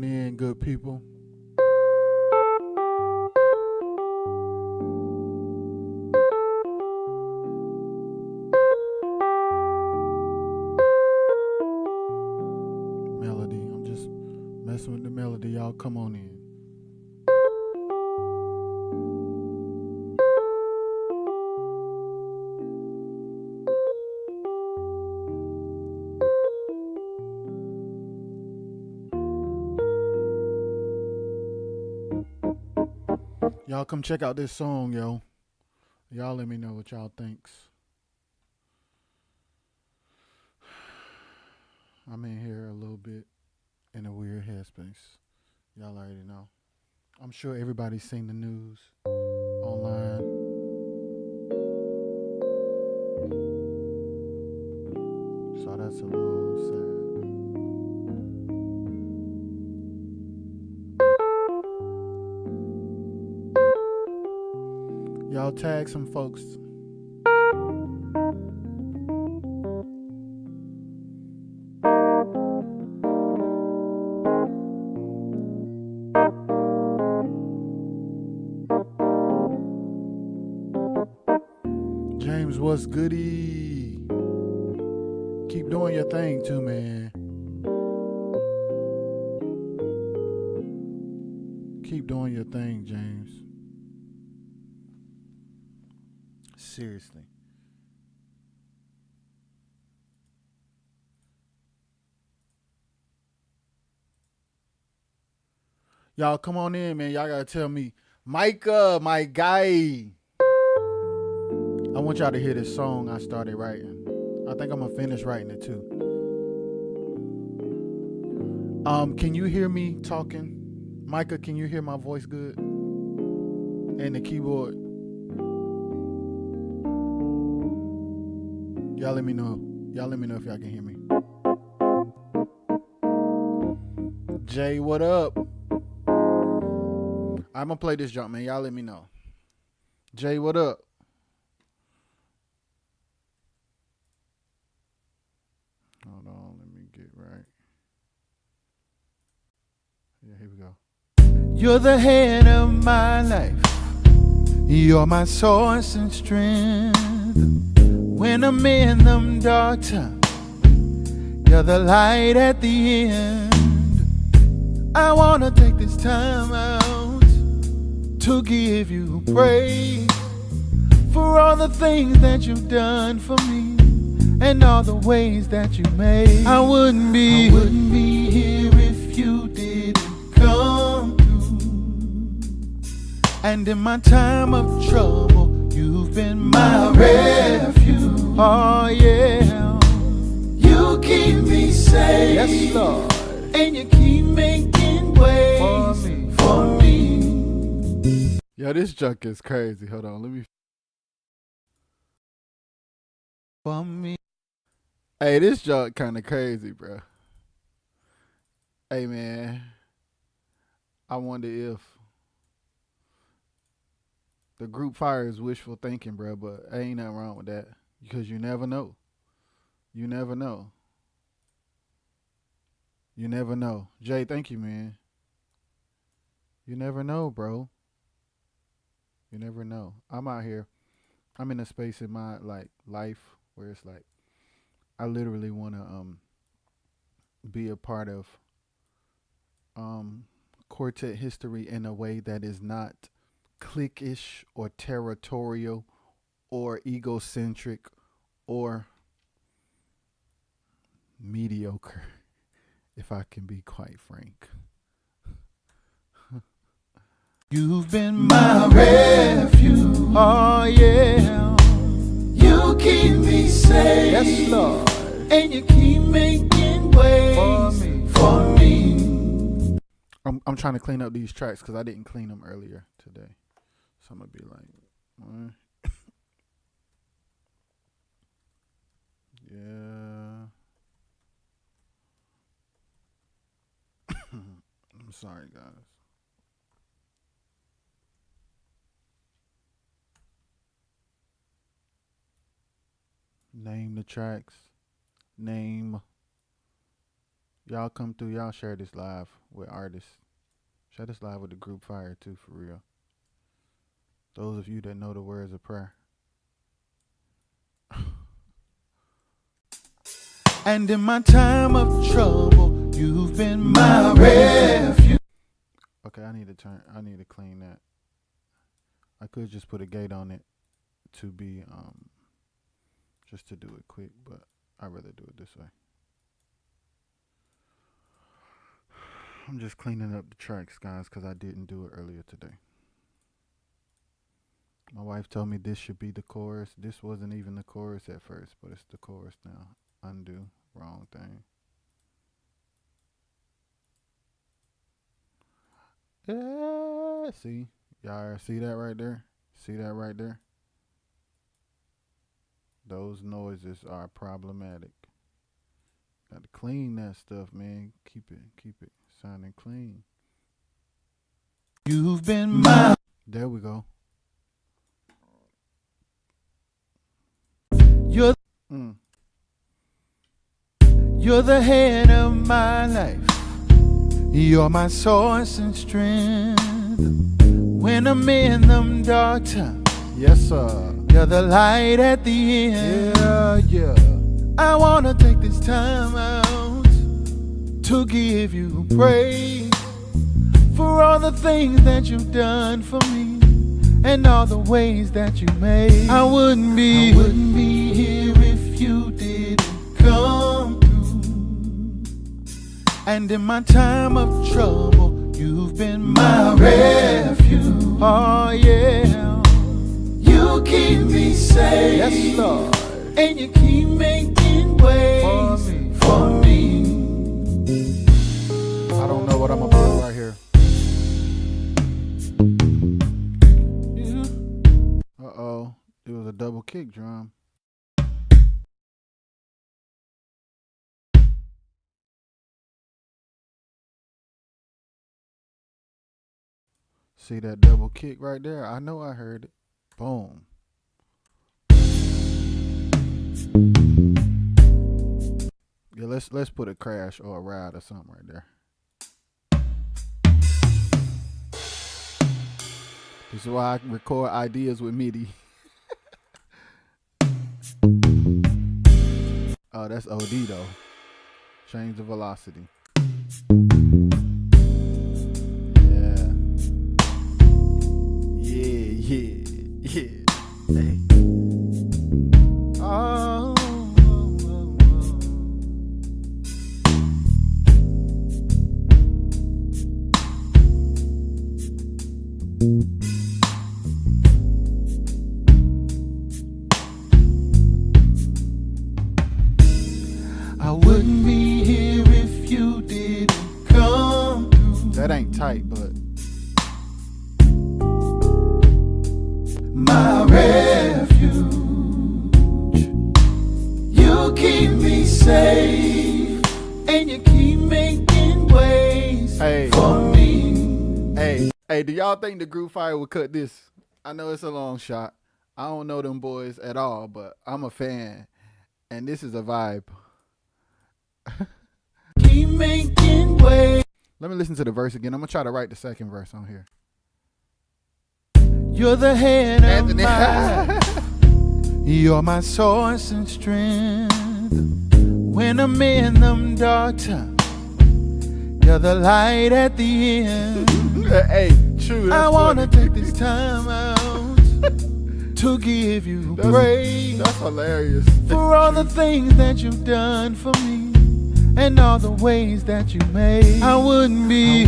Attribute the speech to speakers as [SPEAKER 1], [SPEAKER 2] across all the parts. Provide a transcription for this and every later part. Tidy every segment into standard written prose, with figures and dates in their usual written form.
[SPEAKER 1] on in, good people. Melody. I'm just messing with the melody. Y'all come on in. Y'all come check out this song, yo. Y'all let me know what y'all thinks. I'm in here a little bit in a weird headspace. Y'all already know. I'm sure everybody's seen the news online. So that's a little sad. Y'all tag some folks. James, what's goody? Keep doing your thing too, man. Keep doing your thing, James. Seriously. Y'all come on in, man. Y'all gotta tell me. Micah, my guy. I want y'all to hear this song I started writing. I think I'm gonna finish writing it too. Can you hear me talking? Micah, can you hear my voice good? And the keyboard. Y'all let me know. Y'all let me know if y'all can hear me. Jay, what up? I'm gonna play this jump, man. Y'all let me know. Jay, what up? Hold on, let me get right. Yeah, here we go. You're the head of my life. You're my source and strength. When I'm in them dark times, you're the light at the end. I wanna take this time out to give you praise for all the things that you've done for me and all the ways that you made. I wouldn't be here if you didn't come through. And in my time of trouble, you've been my refuge. Oh yeah, you keep me safe. Yes, Lord. And you keep making ways for me. Yo, this junk is crazy. Hold on, let me. For me. Hey, this junk kind of crazy, bro. Hey, man. I wonder if the group fire is wishful thinking, bro, but ain't nothing wrong with that because you never know. You never know. You never know. Jay, thank you, man. You never know, bro. You never know. I'm out here. I'm in a space in my life where it's like I literally want to be a part of quartet history in a way that is not cliquish or territorial or egocentric or mediocre, if I can be quite frank. You've been my refuge. Oh yeah. You keep me safe. Yes, Lord. And you keep making ways for me. I'm trying to clean up these tracks because I didn't clean them earlier today. So I'm gonna be like, yeah. I'm sorry, guys. Name the tracks. Name. Y'all come through. Y'all share this live with artists. Share this live with the group fire too, for real. Those of you that know the words of prayer. And in my time of trouble, you've been my refuge. Okay, I need to clean that. I could just put a gate on it to be just to do it quick, but I'd rather do it this way. I'm just cleaning up the tracks, guys, because I didn't do it earlier today. My wife told me this should be the chorus. This wasn't even the chorus at first, but it's the chorus now. Undo, wrong thing. Yeah, see? Y'all see that right there? See that right there? Those noises are problematic. Got to clean that stuff, man. Keep it sounding clean. You've been my... There we go. You're the head of my life. You're my source and strength. When I'm in them dark times, yes sir, you're the light at the end. Yeah. I wanna take this time out to give you praise for all the things that you've done for me and all the ways that you made. I wouldn't be here if you didn't come through. And in my time of trouble, you've been my refuge. Oh yeah, you keep me safe. Yes Lord. And you keep making ways for me. I don't know what I'm gonna put right here. Uh-oh, it was a double kick drum. See that double kick right there? I know I heard it. Boom. Yeah, let's put a crash or a ride or something right there. This is why I record ideas with MIDI. Oh, that's OD though. Change the velocity. Yeah. Hey. Oh. I wouldn't be here if you didn't come through. That ain't tight, but my refuge, you keep me safe, and you keep making ways for me. Hey, do y'all think the Group Fire would cut this? I know it's a long shot. I don't know them boys at all, but I'm a fan, and this is a vibe. Keep making ways. Let me listen to the verse again. I'm gonna try to write the second verse on here. You're the head of my life. You're my source and strength. When I'm in them dark times, you're the light at the end. Hey, true. I wanna take this time out to give you praise. That's hilarious. For all the things that you've done for me and all the ways that you made. I wouldn't be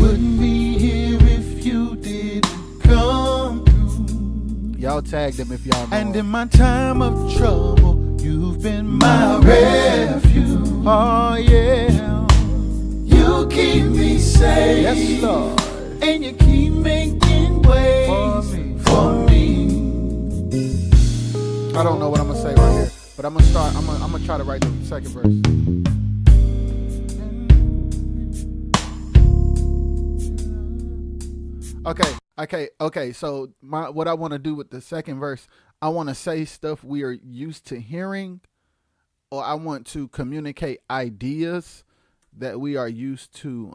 [SPEAKER 1] here if you didn't come through. Y'all tag them if y'all know. And in my time of trouble, you've been my refuge. Oh yeah, you keep me safe. Yes Lord. And you keep making ways for me. I don't know what I'm gonna say right here, but I'm gonna try to write the second verse. Okay. So what I want to do with the second verse, I want to say stuff we are used to hearing, or I want to communicate ideas that we are used to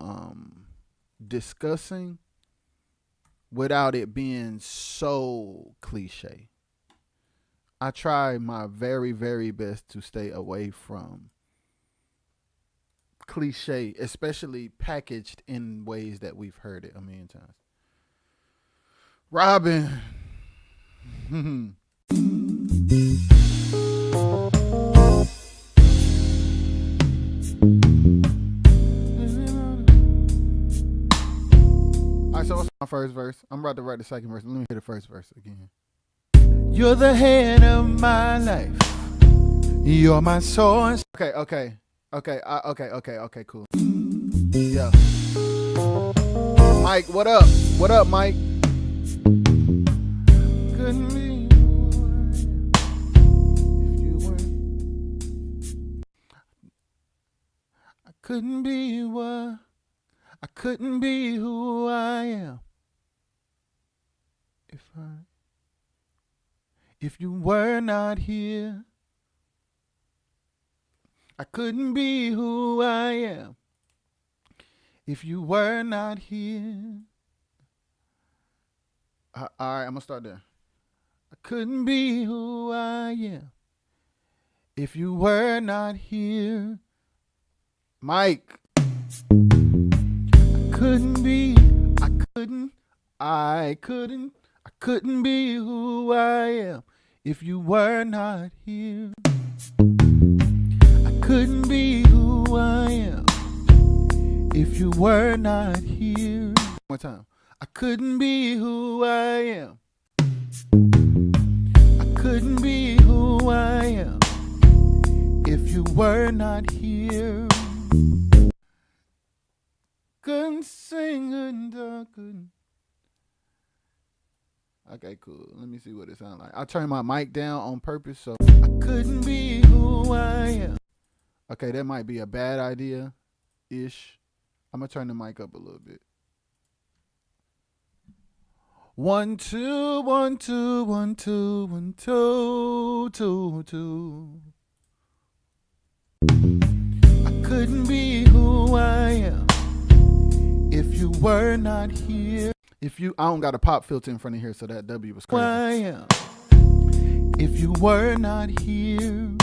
[SPEAKER 1] discussing without it being so cliche. I try my very, very best to stay away from cliche, especially packaged in ways that we've heard it a million times. Robin. Alright, so what's my first verse? I'm about to write the second verse. Let me hear the first verse again. You're the head of my life. You're my source. Okay, cool. Yeah. Mike, what up? What up, Mike? Couldn't be if you weren't. I couldn't be what. I couldn't be who I am if you were not here. I couldn't be who I am if you were not here. All right, I'm gonna start there. I couldn't be who I am if you were not here. Mike. Couldn't be who I am if you were not here. I couldn't be who I am if you were not here. One more time. I couldn't be who I am. I couldn't be who I am if you were not here. Couldn't sing and couldn't. Okay, cool. Let me see what it sounds like. I turned my mic down on purpose, so I couldn't be who I am. Okay, that might be a bad idea-ish. I'm gonna turn the mic up a little bit. 1 2 1 2 1 2 1 2 2 2. I couldn't be who I am if you were not here. I don't got a pop filter in front of here, so that W was crazy. I am. If you were not here.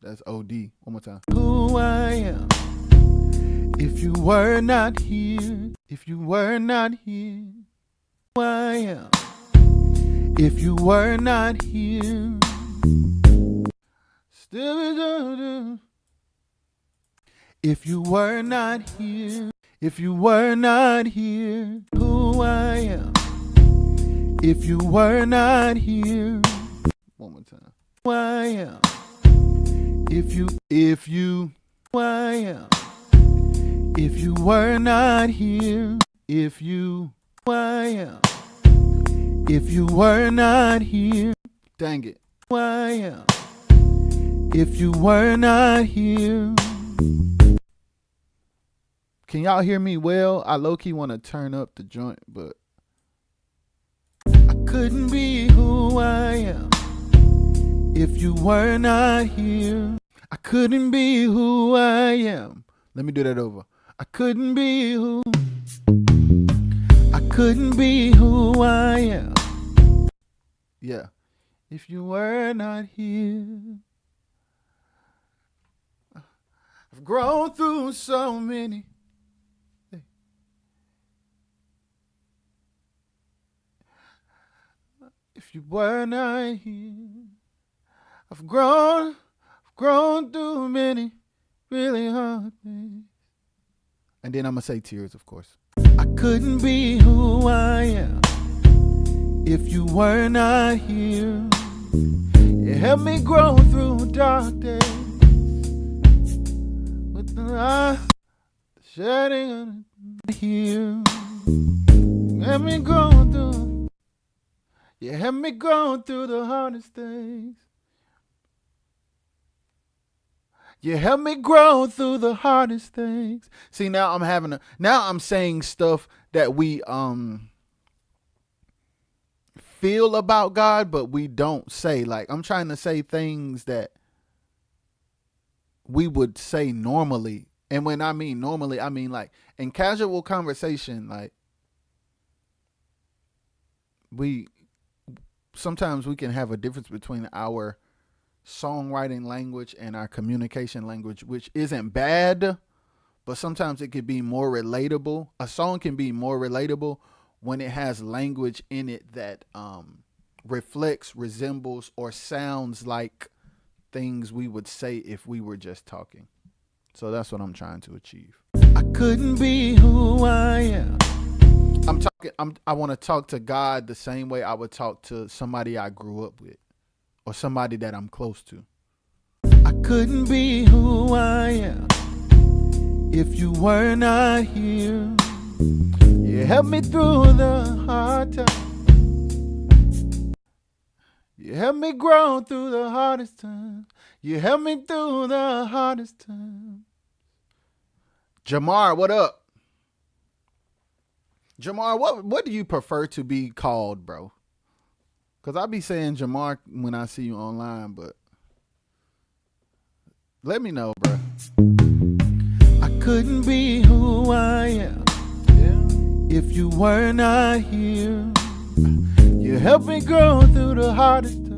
[SPEAKER 1] That's OD. One more time. Who I am. If you were not here. If you were not here. Who I am. If you were not here. Still. If you were not here. If you were not here, who I am. If you were not here, one more time. Who I am. If you, who I am. If you were not here, if you, who I am. If you were not here, dang it. Who I am. If you were not here. Can y'all hear me well? I low-key want to turn up the joint, but I couldn't be who I am if you were not here. I couldn't be who I am. Let me do that over. I couldn't be who I am. Yeah. If you were not here. I've grown through so many. If you were not here, I've grown through many really hard things. And then I'm going to say tears, of course. I couldn't be who I am if you were not here. You helped me grow through dark days with the light shedding on here. You helped me grow through. You helped me grow through the hardest things. You helped me grow through the hardest things. See, now I'm saying stuff that we feel about God, but we don't say. Like, I'm trying to say things that we would say normally And when I mean normally, I mean like in casual conversation, like we sometimes we can have a difference between our songwriting language and our communication language, which isn't bad, but sometimes it could be more relatable. A song can be more relatable when it has language in it that reflects, resembles, or sounds like things we would say if we were just talking. So that's what I'm trying to achieve. I couldn't be who I am. I want to talk to God the same way I would talk to somebody I grew up with or somebody that I'm close to. I couldn't be who I am if you were not here. You helped me through the hard times. You helped me grow through the hardest times. You helped me through the hardest times. Jamar, what up? Jamar, what do you prefer to be called, bro? Because I be saying Jamar when I see you online, but let me know, bro. I couldn't be who I am if you were not here. You helped me grow through the hardest times.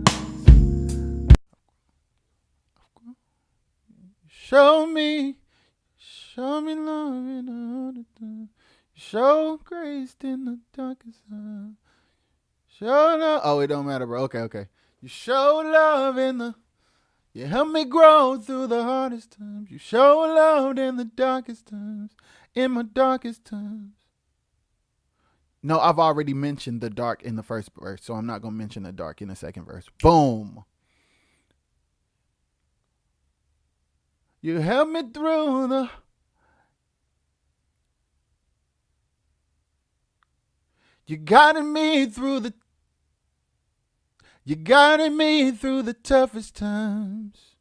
[SPEAKER 1] Show me love in the hardest times. Show grace in the darkest time. Show love. Oh, it don't matter, bro. Okay. You show love you help me grow through the hardest times. You show love in the darkest times. In my darkest times. No, I've already mentioned the dark in the first verse, so I'm not going to mention the dark in the second verse. Boom. You help me through the... You guided me through the toughest times.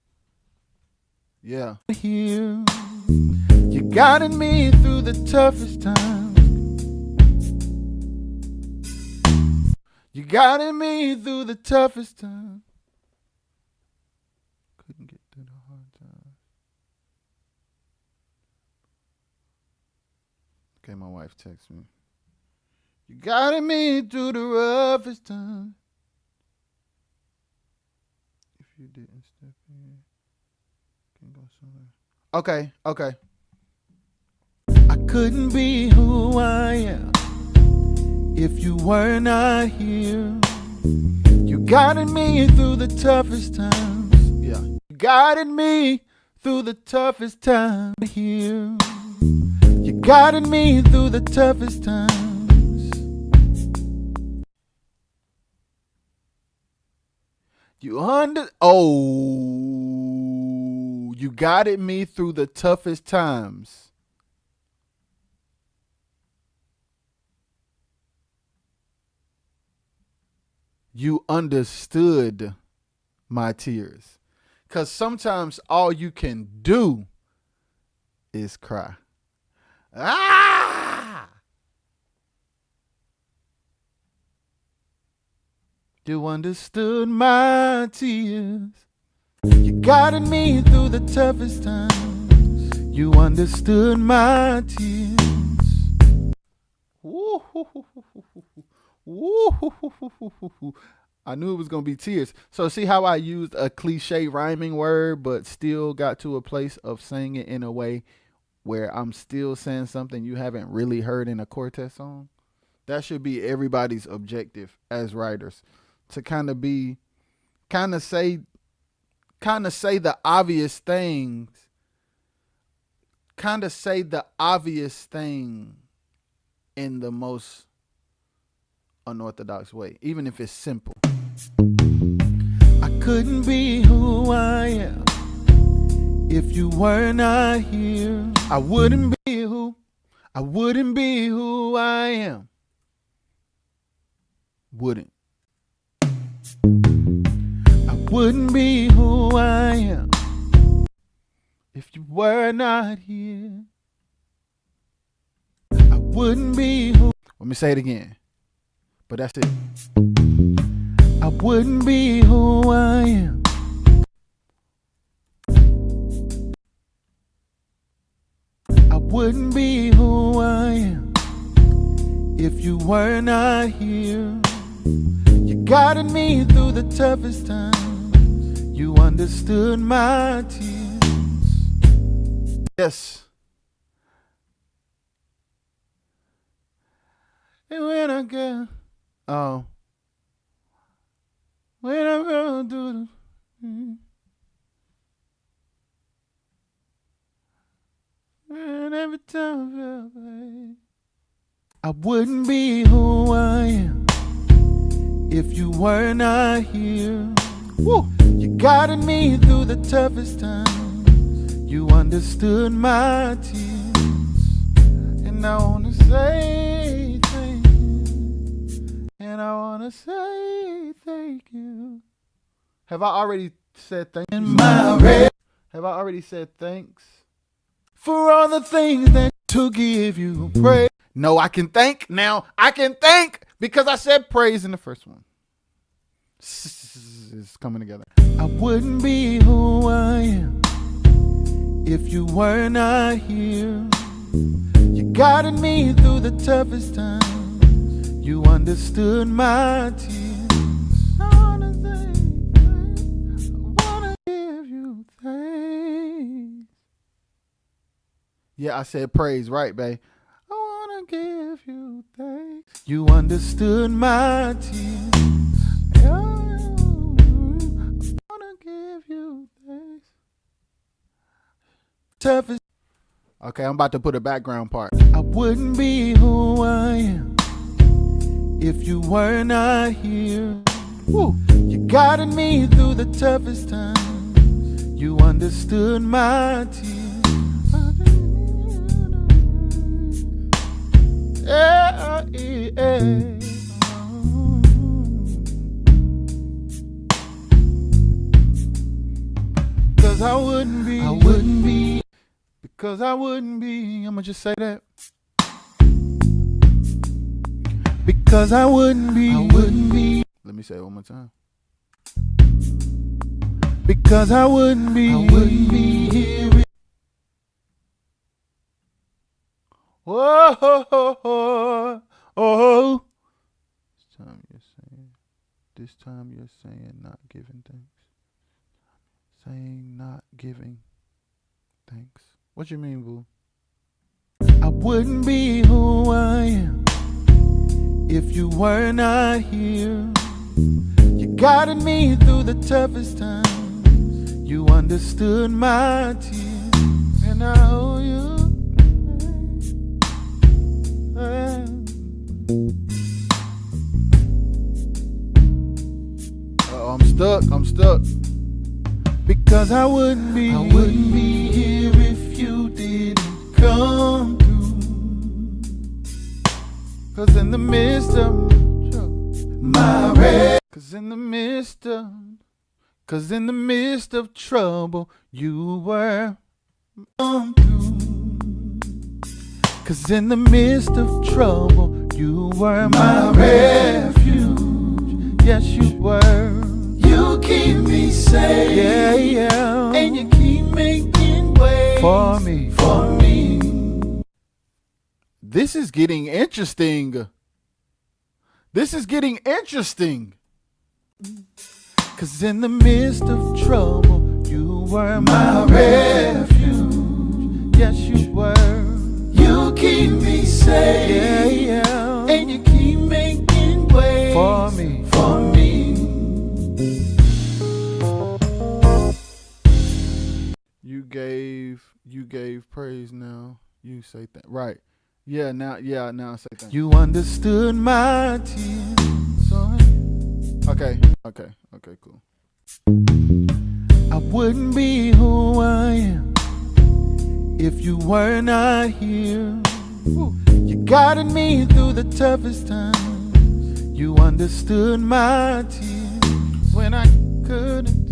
[SPEAKER 1] Yeah. Here. You guided me through the toughest times. You guided me through the toughest times. Couldn't get through the hard times. Okay, my wife texts me. You guided me through the roughest time. If you didn't step in, can go somewhere. Okay. I couldn't be who I am if you were not here. You guided me through the toughest times. Yeah. You guided me through the toughest time here. You guided me through the toughest times. You guided me through the toughest times. You understood my tears. Because sometimes all you can do is cry. Ah! You understood my tears. You guided me through the toughest times. You understood my tears. I knew it was going to be tears. So see how I used a cliche rhyming word, but still got to a place of saying it in a way where I'm still saying something you haven't really heard in a Cortez song? That should be everybody's objective as writers. To kind of say the obvious things, kind of say the obvious thing in the most unorthodox way, even if it's simple. I couldn't be who I am if you were not here. I wouldn't be who I am. Wouldn't be who I am if you were not here. I wouldn't be who. Let me say it again, but that's it. I wouldn't be who I am. wouldn't be who I am if you were not here. You guided me through the toughest times. You understood my tears. Yes. And when I get, when I run through and every time I felt like I wouldn't be who I am if you were not here. Woo. You guided me through the toughest times. You understood my tears. And I wanna say thank you. And I wanna say thank you. Have I already said thank you? Have I already said thanks? For all the things that to give you praise. No, I can thank now. I can thank because I said praise in the first one. It's coming together. I wouldn't be who I am if you were not here. You guided me through the toughest times. You understood my tears. I wanna give you thanks. Yeah, I said praise, right, babe? I wanna give you thanks. You understood my tears. I wanna give you thanks. Toughest. Okay, I'm about to put a background part. I wouldn't be who I am if you were not here. Woo. You guided me through the toughest times. You understood my tears. Yeah, yeah. Cause I wouldn't be. Because I wouldn't be. I'ma just say that. Because I wouldn't be. Let me say it one more time. Because I wouldn't be here. Oh, oh, oh, oh. This time you're saying not giving thanks. Saying not giving thanks. What you mean, boo? I wouldn't be who I am if you were not here. You guided me through the toughest times. You understood my tears. And I owe you. I'm stuck. Because I wouldn't be here if you didn't come through. Cause in the midst of my red, cause in the midst of trouble, you were come through. Cause in the midst of trouble, you were my refuge. Yes, you were. You keep me safe, yeah, yeah, and you keep making ways for me. This is getting interesting. Cause in the midst of trouble, you were my refuge. Yes, you were. You keep me safe, yeah, yeah, and you keep making ways for me. You gave praise now. You say that right. Now I say that. You understood my tears. Okay, cool. I wouldn't be who I am if you were not here. You guided me through the toughest times. You understood my tears when I couldn't.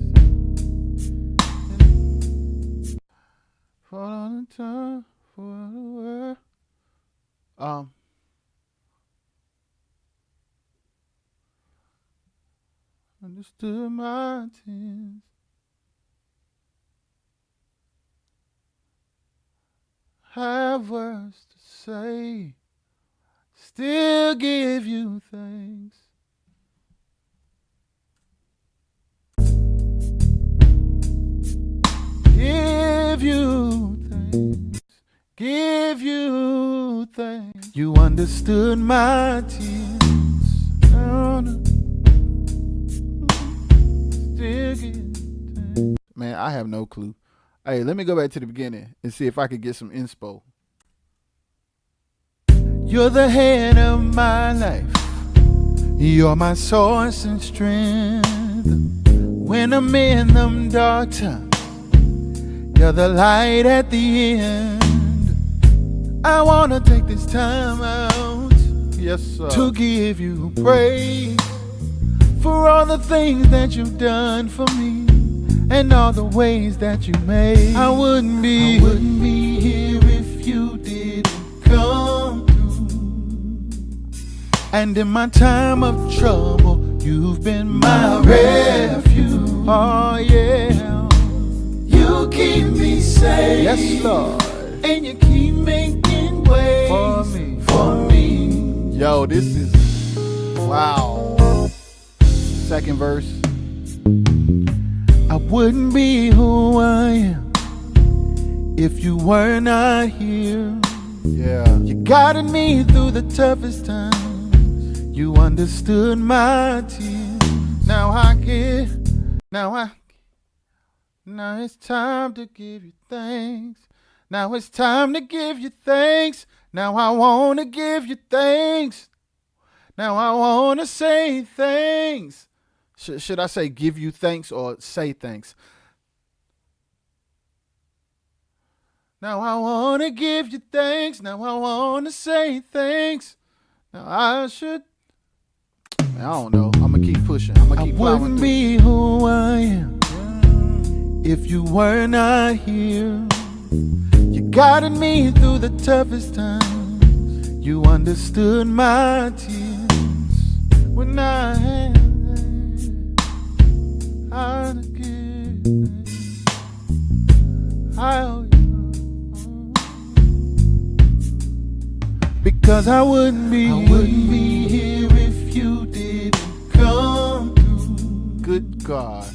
[SPEAKER 1] For all the time, for the world. Understood my tears. have words to say, still give you thanks. Give you thanks, give you thanks. You understood my tears. Still give thanks. Man, I have no clue. Hey, let me go back to the beginning and see if I could get some inspo. You're the head of my life. You're my source and strength. When I'm in them dark times, you're the light at the end. I wanna take this time out, yes, sir, to give you praise for all the things that you've done for me and all the ways that you made. I wouldn't be here if you didn't come through. And in my time of trouble, you've been my refuge. Oh yeah, you keep me safe. Yes, Lord. And you keep making ways for me. Yo, this is wow. Second verse. I wouldn't be who I am if you were not here. Yeah. You guided me through the toughest times. You understood my tears. Now it's time to give you thanks. Now it's time to give you thanks. Now I want to give you thanks. Now I want to say thanks. Should I say give you thanks or say thanks? Now I want to give you thanks. Now I want to say thanks. Now I don't know. I'm going to keep pushing. I'm going to keep plowing. I wouldn't be who I am if you were not here. You guided me through the toughest times. You understood my tears when I had how to give thanks. I owe you. Because I wouldn't be here if you didn't come through. Good God.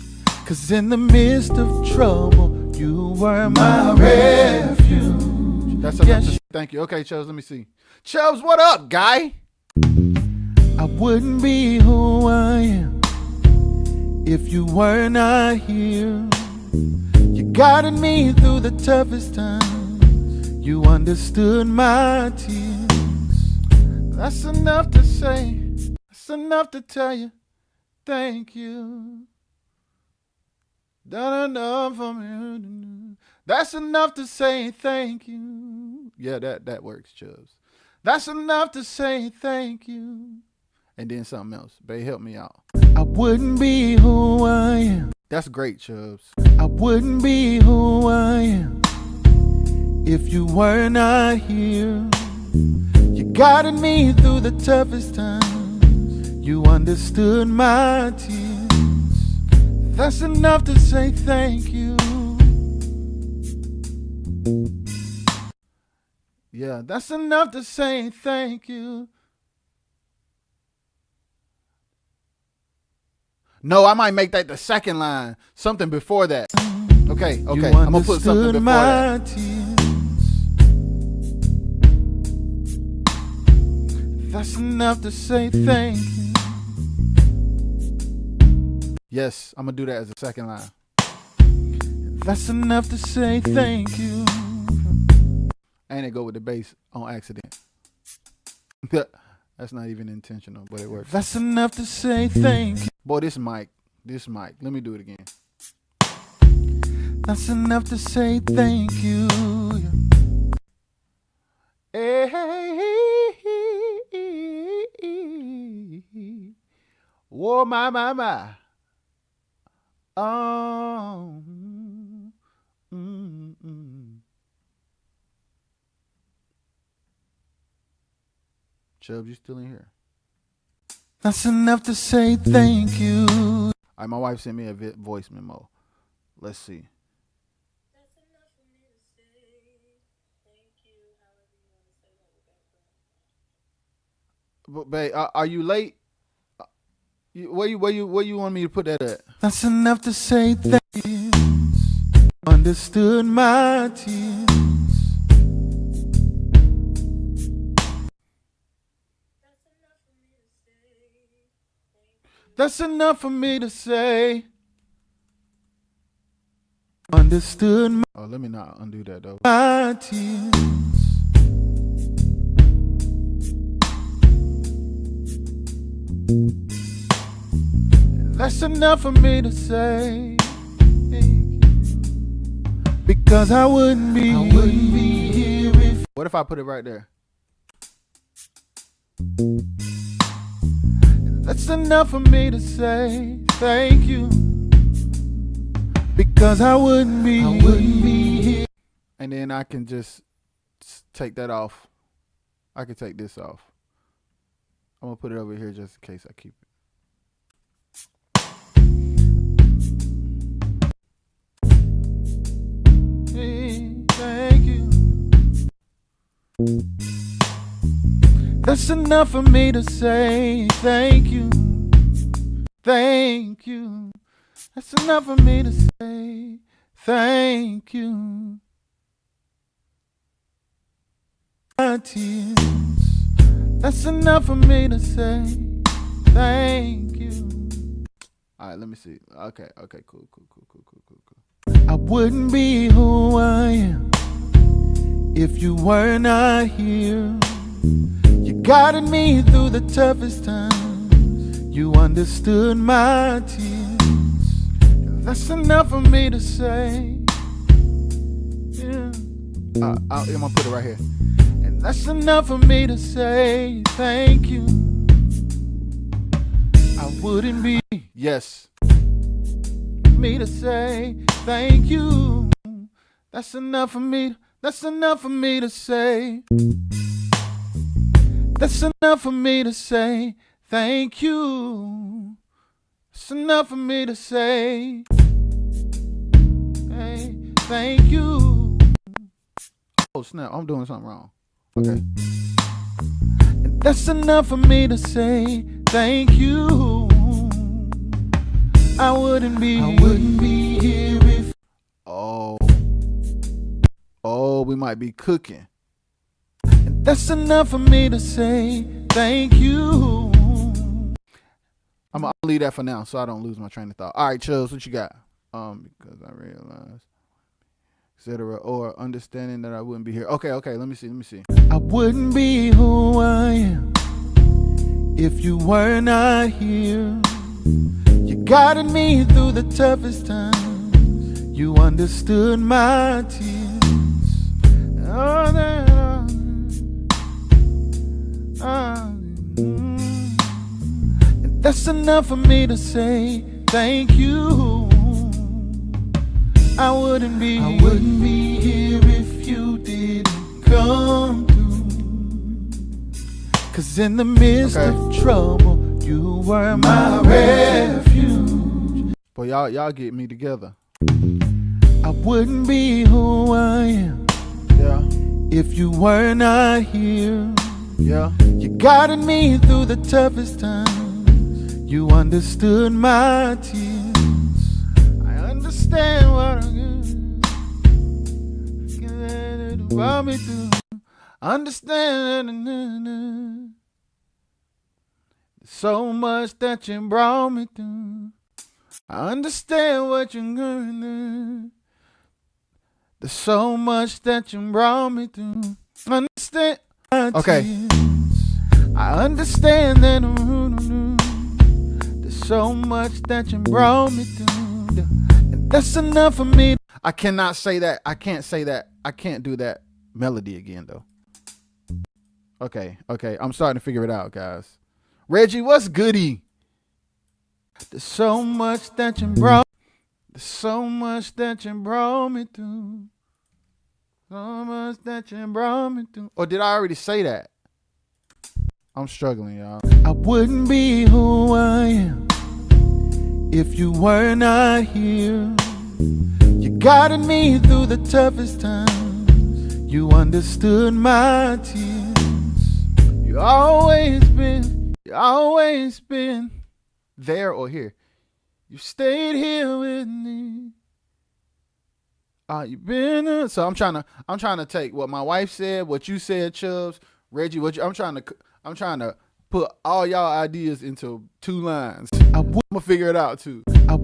[SPEAKER 1] 'Cause in the midst of trouble, you were my refuge. That's enough to thank you. Okay, Chubbs, let me see. Chubbs, what up, guy? I wouldn't be who I am if you were not here. You guided me through the toughest times. You understood my tears. That's enough to say. That's enough to tell you. Thank you. Done enough for me. That's enough to say thank you. Yeah, that works, Chubbs. That's enough to say thank you. And then something else. Babe, help me out. I wouldn't be who I am. That's great, Chubbs. I wouldn't be who I am if you were not here. You guided me through the toughest times. You understood my tears. That's enough to say thank you. Yeah, that's enough to say thank you. No, I might make that the second line. Something before that. Okay. I'm going to put something before that. Tears. That's enough to say thank you. Yes, I'm going to do that as a second line. That's enough to say thank you. And it go with the bass on accident. That's not even intentional, but it works. That's enough to say thank you. Boy, this mic. Let me do it again. That's enough to say thank you. Hey. Whoa, my. Oh. Chubbs, you still in here? That's enough to say thank you. All right, my wife sent me a voice memo. Let's see. That's enough for me to say thank you. Babe, are you late? Where you want me to put that at? That's enough to say thanks. Understood my tears. That's enough for me to say. Understood my... Oh, let me not undo that though. My tears. That's enough for me to say. Because I wouldn't be here if... What if I put it right there? That's enough for me to say thank you. Because I wouldn't be here. And then I can just take that off. I can take this off. I'm going to put it over here just in case I keep it. Hey, thank you. That's enough for me to say thank you. Thank you. That's enough for me to say thank you. My tears. That's enough for me to say thank you. All right, let me see. Okay, cool. I wouldn't be who I am if you were not here. You guided me through the toughest times. You understood my tears. That's enough for me to say. Yeah. I'm gonna put it right here. And that's enough for me to say thank you. I wouldn't be, yes, me to say thank you. That's enough for me. That's enough for me to say. That's enough for me to say thank you. It's enough for me to say, hey, thank you. Oh snap, I'm doing something wrong. Okay. And that's enough for me to say thank you. I wouldn't be here if... Oh, we might be cooking. And that's enough for me to say thank you. I'm gonna leave that for now so I don't lose my train of thought. All right, Chubbs, what you got? Because I realized, etc. Or understanding that I wouldn't be here. Okay, let me see. I wouldn't be who I am if you were not here. You guided me through the toughest times. You understood my tears. Oh, that that's enough for me to say thank you. I wouldn't be here if you didn't come through. 'Cause in the midst of trouble, you were my refuge. Boy, y'all get me together. I wouldn't be who I am, yeah, if you were not here. Yeah, you guided me through the toughest times. You understood my tears. I understand what I'm about me to understand. So much that you brought me through. I understand what you're going through. There's so much that you brought me through. Understand. Okay. I understand that. There's so much that you brought me through. And that's enough for me. I cannot say that. I can't say that. I can't do that melody again though. Okay. I'm starting to figure it out, guys. Reggie, what's goody? There's so much that you brought. There's so much that you brought me through. So much that you brought me through. Or did I already say that? I'm struggling, y'all. I wouldn't be who I am if you were not here. You guided me through the toughest times. You understood my tears. You always been there or here. You stayed here with me. You've been so I'm trying to take what my wife said, what you said, Chubbs, Reggie, I'm trying to put all y'all ideas into 2 lines. I'm gonna figure it out too. I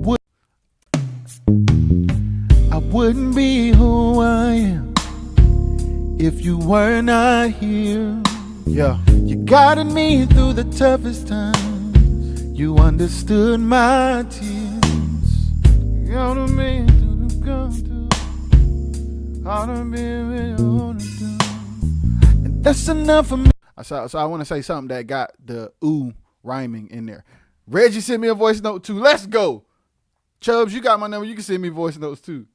[SPEAKER 1] wouldn't be who I am if you were not here. Yeah, you guided me through the toughest times. You understood my tears. You know me to the ground. And that's enough for me. So I want to say something that got the ooh rhyming in there. Reggie sent me a voice note too. Let's go. Chubbs, you got my number. You can send me voice notes too.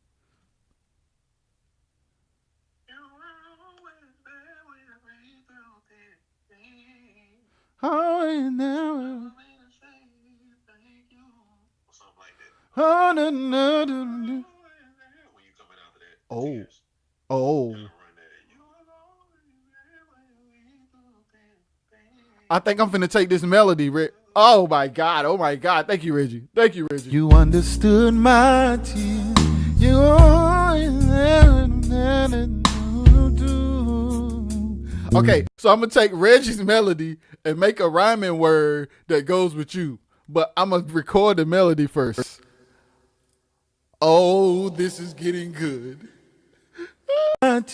[SPEAKER 1] Oh. I think I'm finna take this melody, Rick. Oh my God. Thank you, Reggie. You understood my tears. You always there. Okay, so I'm gonna take Reggie's melody and make a rhyming word that goes with you. But I'm gonna record the melody first. Oh, this is getting good. And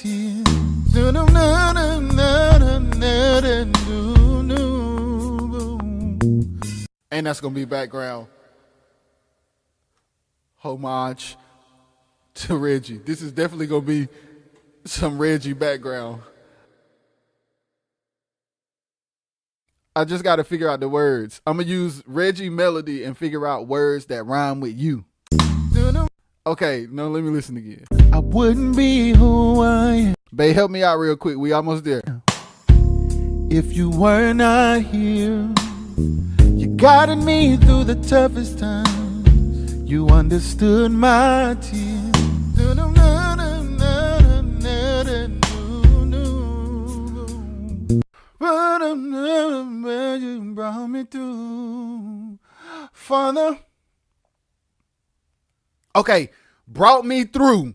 [SPEAKER 1] that's gonna be background homage to Reggie. This is definitely gonna be some Reggie background. I just gotta figure out the words. I'm gonna use Reggie melody and figure out words that rhyme with you. Okay, no, let me listen again. I wouldn't be who I am. Babe, help me out real quick. We almost there. If you were not here, you guided me through the toughest times. You understood my tears. You brought me through, Father. Okay, brought me through.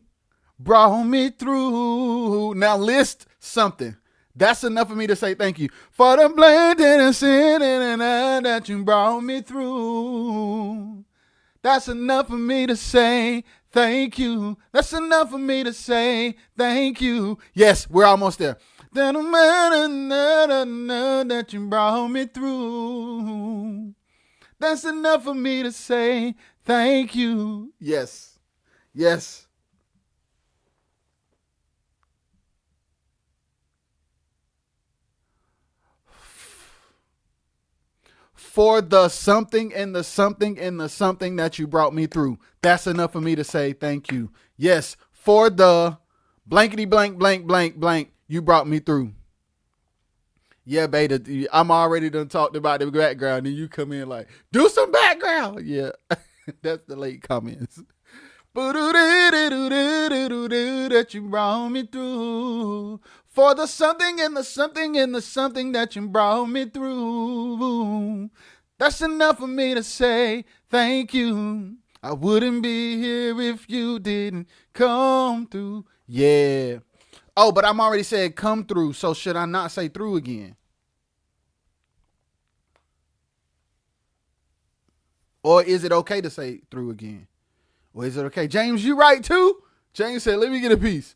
[SPEAKER 1] Now list something. That's enough for me to say thank you for the blessing and sin and that you brought me through. That's enough for me to say thank you. That's enough for me to say thank you. Yes, we're almost there. That you brought me through. That's enough for me to say thank you. Yes. For the something and the something and the something that you brought me through. That's enough for me to say thank you. Yes, for the blankety blank blank blank blank you brought me through. Yeah, beta, I'm already done talked about the background and you come in like, do some background. Yeah, that's the late comments. That you brought me through. For the something and the something and the something that you brought me through. That's enough for me to say thank you. I wouldn't be here if you didn't come through. Yeah. Oh, but I'm already said come through, so should I not say through again? Or is it okay to say through again? Or is it okay? James, you right too? James said, let me get a piece.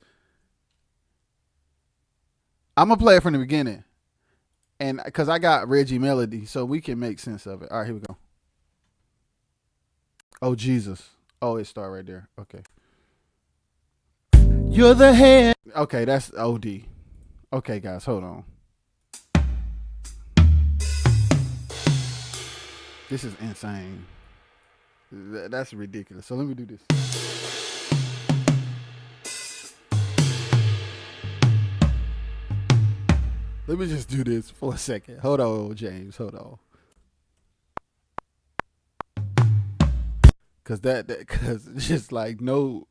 [SPEAKER 1] I'm going to play it from the beginning. And because I got Reggie melody, so we can make sense of it. All right, here we go. Oh, Jesus. Oh, it started right there. Okay. You're the head. Okay, that's OD. Okay, guys, hold on. This is insane. That's ridiculous. So let me do this. Let me just do this for a second. Hold on, James. Hold on. Cause cause just like no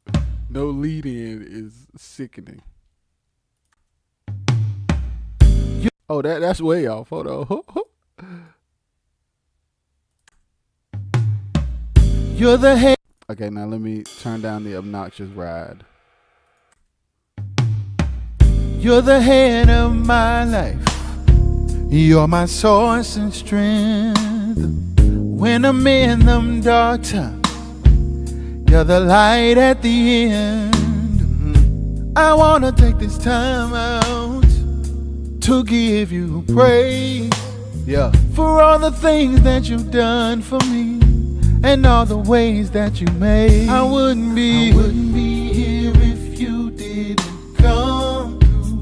[SPEAKER 1] lead in is sickening.
[SPEAKER 2] Oh, that's way off. Hold on.
[SPEAKER 1] You're the head.
[SPEAKER 2] Okay, now let me turn down the obnoxious ride.
[SPEAKER 1] You're the head of my life. You're my source and strength. When I'm in them dark times, you're the light at the end. I wanna take this time out to give you praise.
[SPEAKER 2] Yeah.
[SPEAKER 1] For all the things that you've done for me and all the ways that you made. I wouldn't be here if you didn't come through.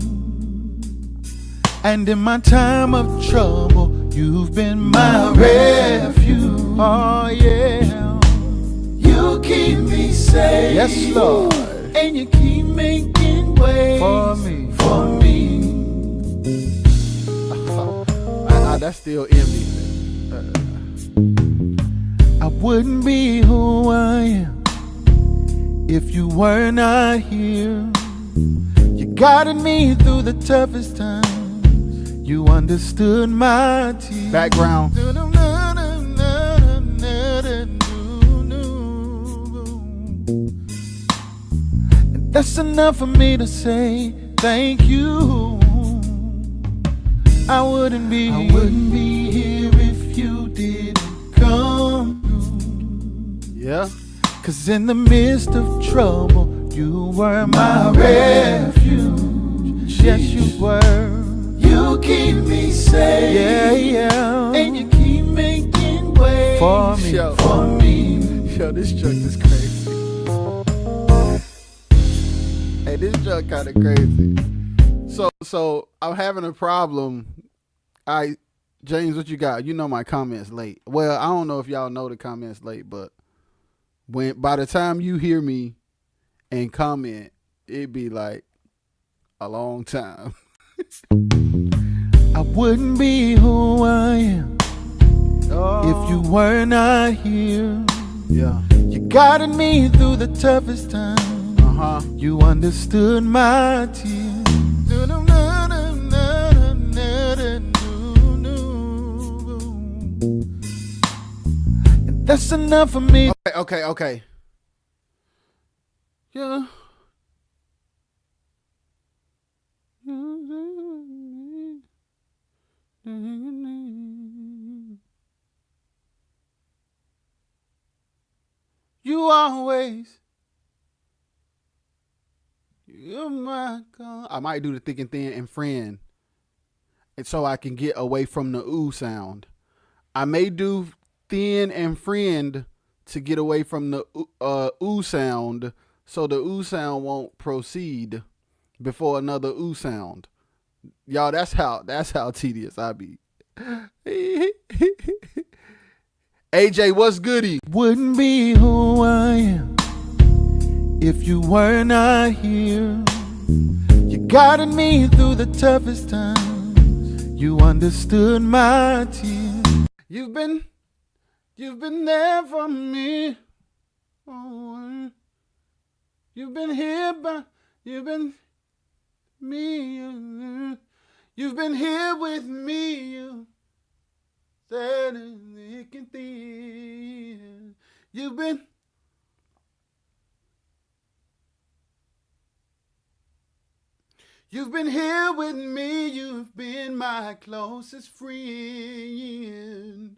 [SPEAKER 1] And in my time of trouble, you've been my refuge. Oh yeah. You keep me safe.
[SPEAKER 2] Yes, Lord.
[SPEAKER 1] And you keep making ways
[SPEAKER 2] For me.
[SPEAKER 1] For me.
[SPEAKER 2] That's still empty.
[SPEAKER 1] I wouldn't be who I am if you were not here. You guided me through the toughest times. You understood my tears.
[SPEAKER 2] Background.
[SPEAKER 1] And that's enough for me to say thank you. I wouldn't be here if you didn't come through.
[SPEAKER 2] Yeah.
[SPEAKER 1] 'Cause in the midst of trouble, you were my refuge. Yes, you were. You keep me safe. Yeah, yeah. And you keep making ways
[SPEAKER 2] For me.
[SPEAKER 1] For me.
[SPEAKER 2] Yo, this truck is crazy. Hey, this truck kind of crazy. So I'm having a problem. James, what you got? You know my comments late. Well, I don't know if y'all know the comments late, but by the time you hear me and comment, it'd be like a long time.
[SPEAKER 1] I wouldn't be who I am if you were not here.
[SPEAKER 2] Yeah.
[SPEAKER 1] You guided me through the toughest times. You understood my tears. And that's enough for me.
[SPEAKER 2] Okay. Yeah.
[SPEAKER 1] You always. You're my God.
[SPEAKER 2] I might do the thick and thin and friend, and so I can get away from the ooh sound. I may do thin and friend to get away from the ooh sound, so the ooh sound won't proceed before another ooh sound. Y'all, that's how tedious I be. AJ, what's goody?
[SPEAKER 1] Wouldn't be who I am if you were not here. You guided me through the toughest times. You understood my tears.
[SPEAKER 2] You've been there for me. Oh, you've been here, but you've been me. You've been here with me. You said it can thin. You've been here with me. You've been my closest friend.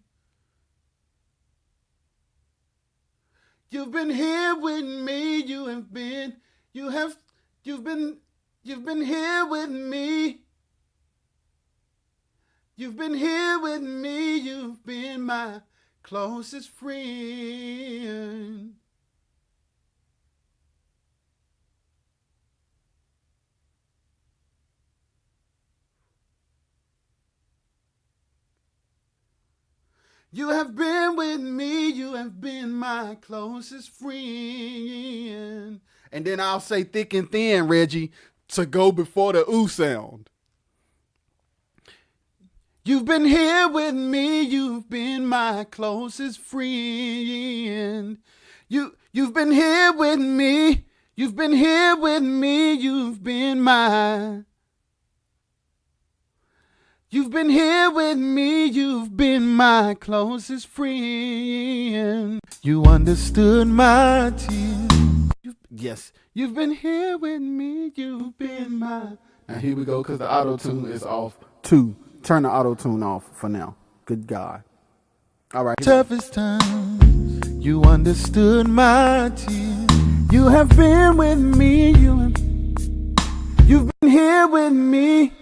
[SPEAKER 2] You've been here with me. You've been here with me. You've been here with me. You've been my closest friend. You have been with me. You have been my closest friend. And then I'll say thick and thin, Reggie, to go before the ooh sound. You've been here with me. You've been my closest friend. You've been here with me. You've been here with me. You've been my You've been here with me, you've been my closest friend.
[SPEAKER 1] You understood my tears.
[SPEAKER 2] Yes, you've been here with me, you've been my. Now here we go, because the auto tune is off. Turn the auto tune off for now. Good God. All right.
[SPEAKER 1] Toughest times, you understood my tears.
[SPEAKER 2] You have been with me, you've been here with me.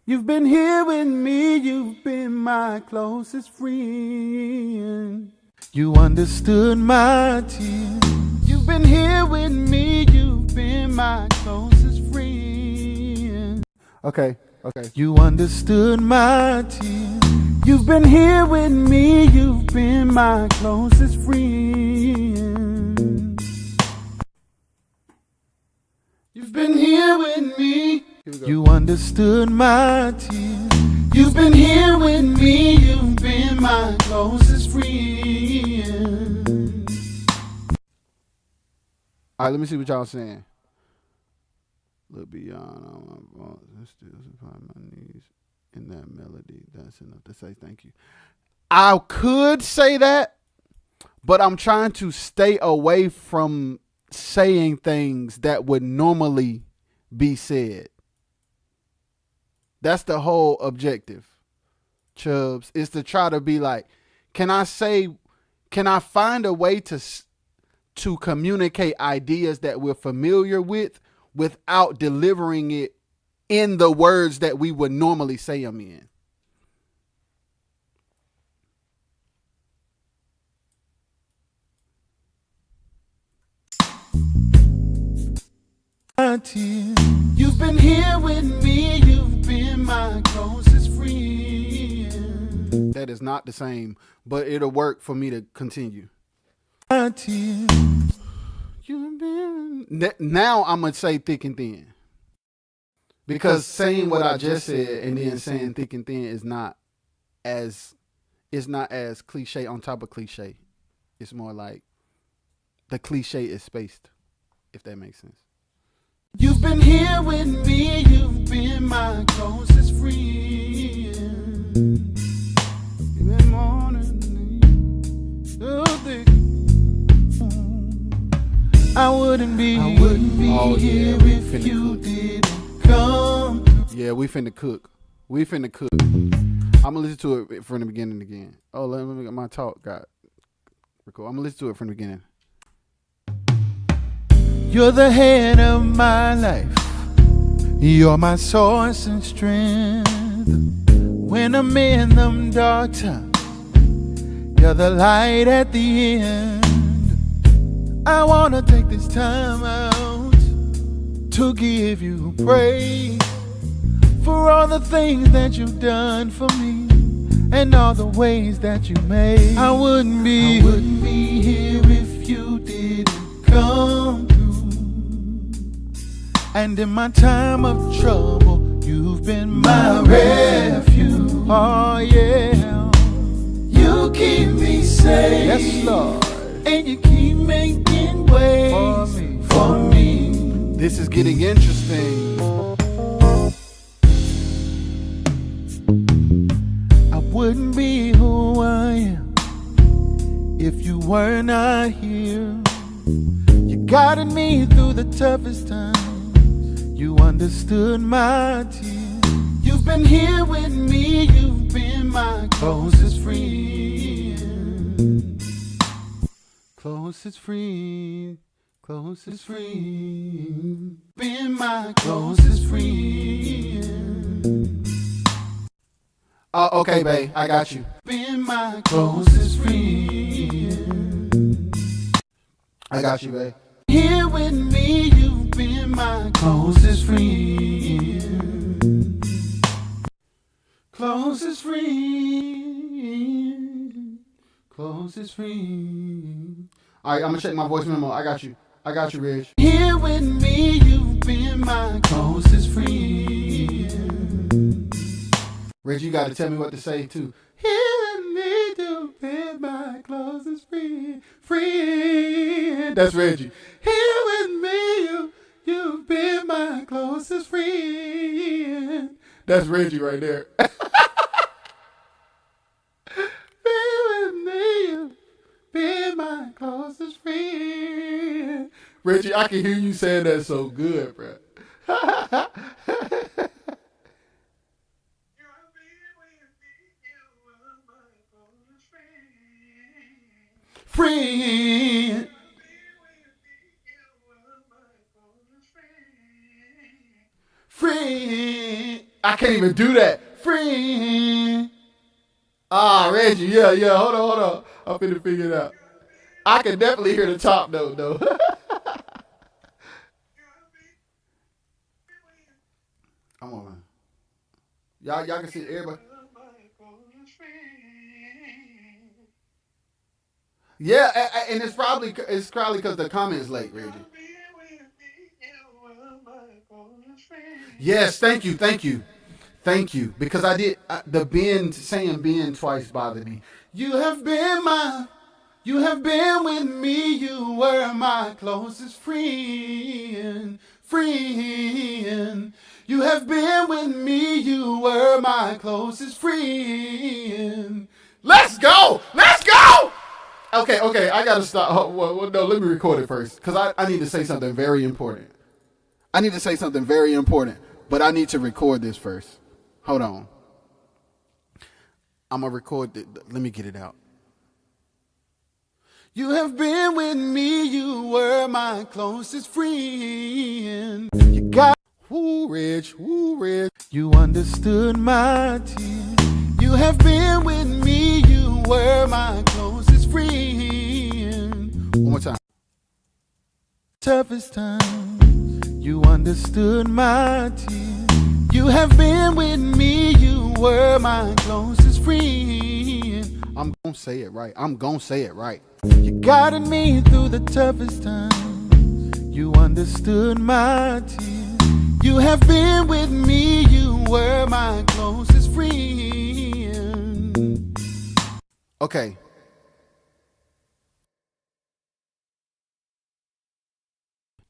[SPEAKER 2] You've been here with me, you've been my closest friend.
[SPEAKER 1] You understood my tears.
[SPEAKER 2] You've been here with me, you've been my closest friend. Okay.
[SPEAKER 1] You understood my tears.
[SPEAKER 2] You've been here with me, you've been my closest friend. You've been here with me.
[SPEAKER 1] You understood my tears.
[SPEAKER 2] You've been here with me, you've been my closest friend. All right, let me see what y'all saying. Look beyond my thoughts, still upon my knees in that melody. That's enough to say thank you. I could say that, but I'm trying to stay away from saying things that would normally be said. That's the whole objective, Chubbs, is to try to be like, can I find a way to communicate ideas that we're familiar with without delivering it in the words that we would normally say them in? You've been here with me, you've been my closest friend. That is not the same, but it'll work for me to continue. You've been... Now I'm going to say thick and thin. Because saying what I just said and then saying thick and thin is not as cliche on top of cliche. It's more like the cliche is spaced, if that makes sense. You've been here with me, you've been my closest friend. You've been morning, so thick.
[SPEAKER 1] I wouldn't be here if you didn't come.
[SPEAKER 2] Yeah, we finna cook. I'm gonna listen to it from the beginning again. Oh, let me get my talk got record. I'm gonna listen to it from the beginning.
[SPEAKER 1] You're the head of my life. You're my source and strength. When I'm in them dark times, you're the light at the end. I wanna take this time out to give you praise for all the things that you've done for me and all the ways that you made. I wouldn't be here if you didn't come through. And in my time of trouble, you've been my refuge. Oh yeah, you keep me safe.
[SPEAKER 2] Yes, Lord.
[SPEAKER 1] And you keep making ways for me.
[SPEAKER 2] This is getting interesting.
[SPEAKER 1] I wouldn't be who I am if you were not here. You guided me through the toughest times. You understood my tears.
[SPEAKER 2] You've been here with me, you've been my closest friend. Closest friend. Been my closest friend. Okay, babe, I got you. Been my closest friend. I got you, babe. Here with me, you've been my closest friend. Closest friend. Closest friend. All right, I'm gonna check my voice memo. I got you, Reg. Here with me, you've been my closest friend. Reg, you gotta tell me what to say too. Here with me, you've been my closest friend. That's Reggie. Here with me, you've been my closest friend. That's Reggie right there. Be with me, be my closest friend. Reggie, I can hear you saying that so good, bro. Friend. Friend. I can't even do that. Friend. Ah, Reggie. Yeah. Hold on. I'm finna figure it out. I can definitely hear the top note, though. Come on, man. Y'all can see everybody. Yeah, and it's probably because the comments late, Reggie. Yes, thank you. Because I did the Ben saying Ben twice bothered me. You have been with me. You were my closest friend, friend. You have been with me. You were my closest friend. Let's go. Okay. I gotta stop. Oh, well, no, let me record it first because I need to say something very important. But I need to record this first. Hold on. I'm gonna record it. Let me get it out. You have been with me. You were my closest friend. You got woo, Rich. You understood my tears. You have been with me. You were my closest friend. One more time. Toughest times, you understood my tears. You have been with me. You were my closest friend. I'm gonna say it right. You guided me through the toughest times. You understood my tears. You have been with me. You were my closest friend. Okay.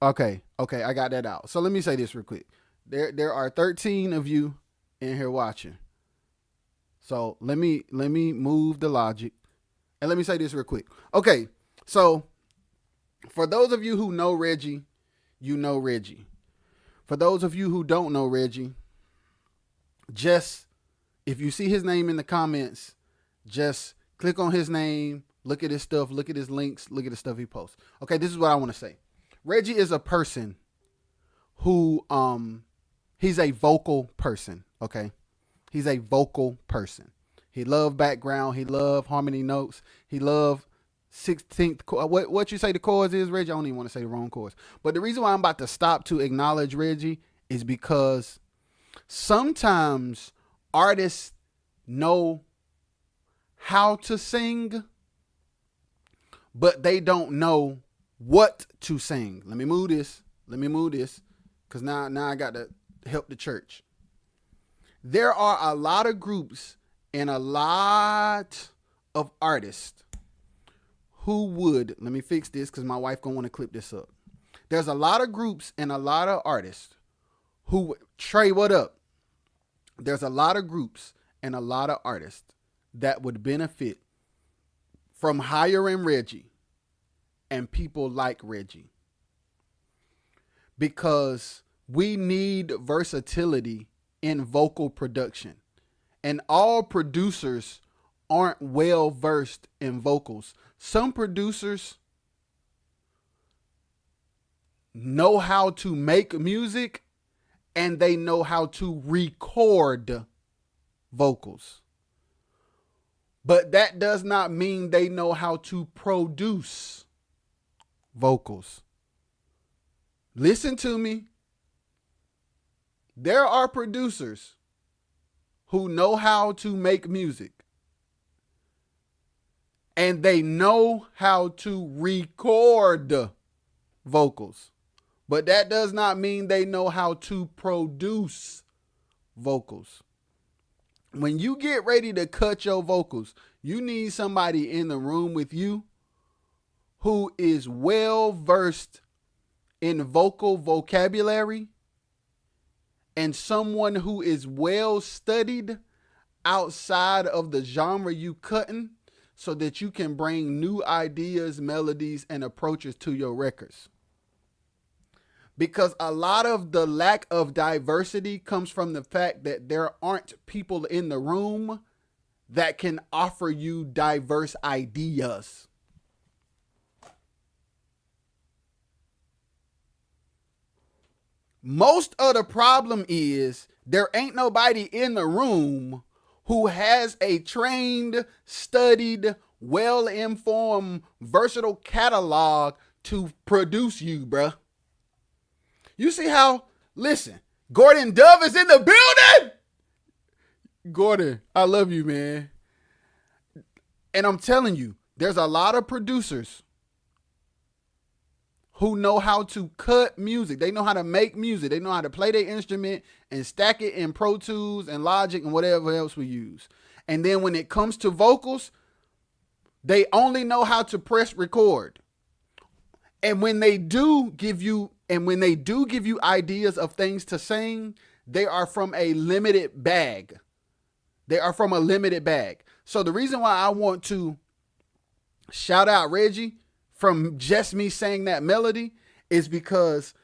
[SPEAKER 2] I got that out. So let me say this real quick. There are 13 of you in here watching. So let me move the logic. And let me say this real quick. Okay, so for those of you who know Reggie, you know Reggie. For those of you who don't know Reggie, just if you see his name in the comments, just click on his name, look at his stuff, look at his links, look at the stuff he posts. Okay, this is what I want to say. Reggie is a person who he's a vocal person, okay? He's a vocal person. He love background. He love harmony notes. He love 16th. What you say the chords is, Reggie? I don't even want to say the wrong chords. But the reason why I'm about to stop to acknowledge Reggie is because sometimes artists know how to sing, but they don't know what to sing. Let me move this. Because now I got to help the church. There are a lot of groups and a lot of artists who would, let me fix this because my wife gonna want to clip this up. There's a lot of groups and a lot of artists who, Trey, what up? There's a lot of groups and a lot of artists that would benefit from hiring Reggie and people like Reggie. Because we need versatility in vocal production. And all producers aren't well versed in vocals. Some producers know how to make music and they know how to record vocals. But that does not mean they know how to produce vocals. Listen to me. There are producers who know how to make music and they know how to record vocals. But that does not mean they know how to produce vocals. When you get ready to cut your vocals, you need somebody in the room with you who is well versed in vocal vocabulary and someone who is well studied outside of the genre you cutting, so that you can bring new ideas, melodies, and approaches to your records. Because a lot of the lack of diversity comes from the fact that there aren't people in the room that can offer you diverse ideas. Most of the problem is there ain't nobody in the room who has a trained, studied, well-informed, versatile catalog to produce you, bruh. You see how, listen, Gordon Dove is in the building. Gordon, I love you, man. And I'm telling you, there's a lot of producers who know how to cut music. They know how to make music. They know how to play their instrument and stack it in Pro Tools and Logic and whatever else we use. And then when it comes to vocals, they only know how to press record. And when they do give you ideas of things to sing, they are from a limited bag. So the reason why I want to shout out Reggie from just me saying that melody is because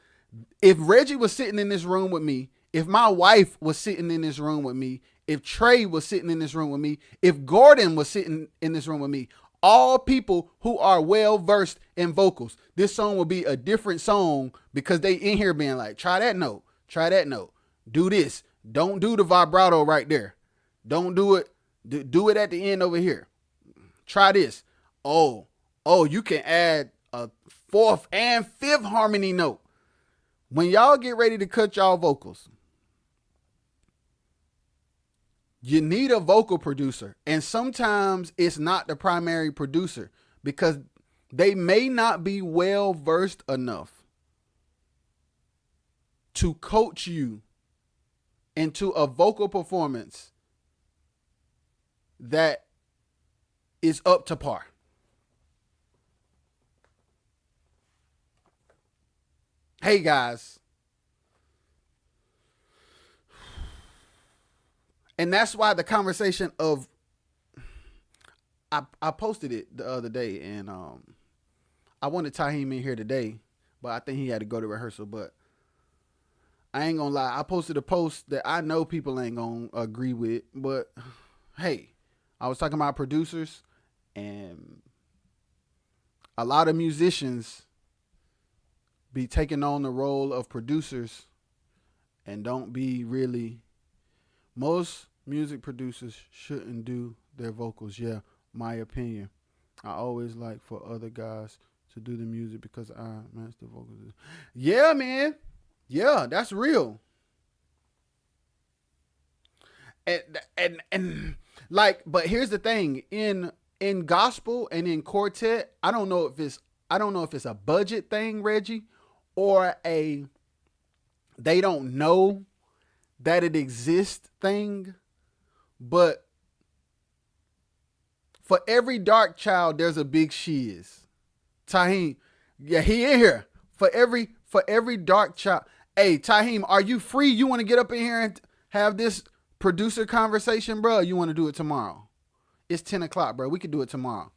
[SPEAKER 2] if Reggie was sitting in this room with me, if my wife was sitting in this room with me, if Trey was sitting in this room with me, if Gordon was sitting in this room with me, all people who are well versed in vocals, this song will be a different song because they in here being like, try that note, do this, don't do the vibrato right there, don't do it, do it at the end over here, try this, oh, you can add a fourth and fifth harmony note. When y'all get ready to cut y'all vocals, you need a vocal producer. And sometimes it's not the primary producer because they may not be well versed enough to coach you into a vocal performance that is up to par. Hey guys. And that's why the conversation of, I posted it the other day, and I wanted Taheem in here today, but I think he had to go to rehearsal. But I ain't gonna lie, I posted a post that I know people ain't gonna agree with, but hey, I was talking about producers, and a lot of musicians be taking on the role of producers and don't be really. Most music producers shouldn't do their vocals. Yeah, my opinion. I always like for other guys to do the music because I master vocals. Yeah, man. Yeah, that's real. And like, but here's the thing, in gospel and in quartet, I don't know if it's a budget thing, Reggie, or they don't know that it exists thing, but for every dark child, there's a big shiz. Taheem, yeah, he in here. For every dark child. Hey, Taheem, are you free? You want to get up in here and have this producer conversation, bro? Or you want to do it tomorrow? It's 10 o'clock, bro. We could do it tomorrow.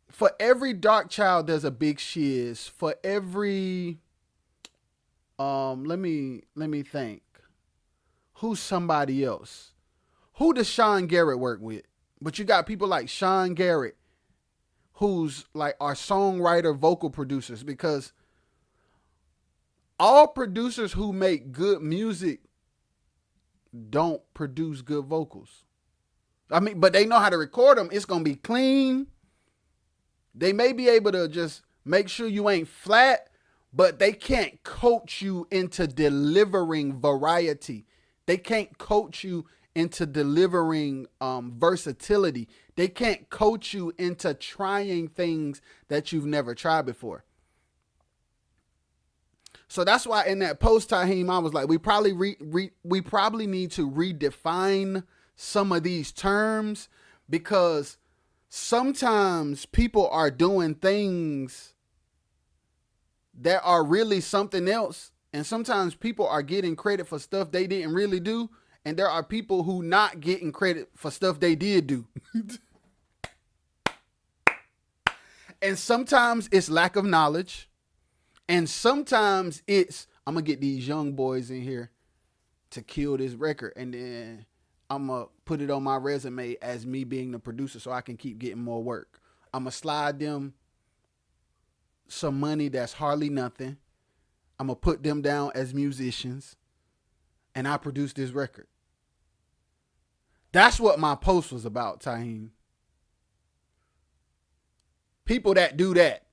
[SPEAKER 2] For every dark child, there's a big shiz. For every, let me think. Who's somebody else? Who does Sean Garrett work with? But you got people like Sean Garrett, who's like our songwriter, vocal producers, because all producers who make good music don't produce good vocals. I mean, but they know how to record them. It's going to be clean. They may be able to just make sure you ain't flat, but they can't coach you into delivering variety. They can't coach you into delivering versatility. They can't coach you into trying things that you've never tried before. So that's why in that post, Taheem, I was like, we probably need to redefine some of these terms, because sometimes people are doing things that are really something else, And sometimes people are getting credit for stuff they didn't really do. And there are people who not getting credit for stuff they did do. And sometimes it's lack of knowledge. And sometimes it's, I'm going to get these young boys in here to kill this record. And then I'm going to put it on my resume as me being the producer so I can keep getting more work. I'm going to slide them some money that's hardly nothing. I'm going to put them down as musicians. And I produced this record. That's what my post was about, Taheem. People that do that.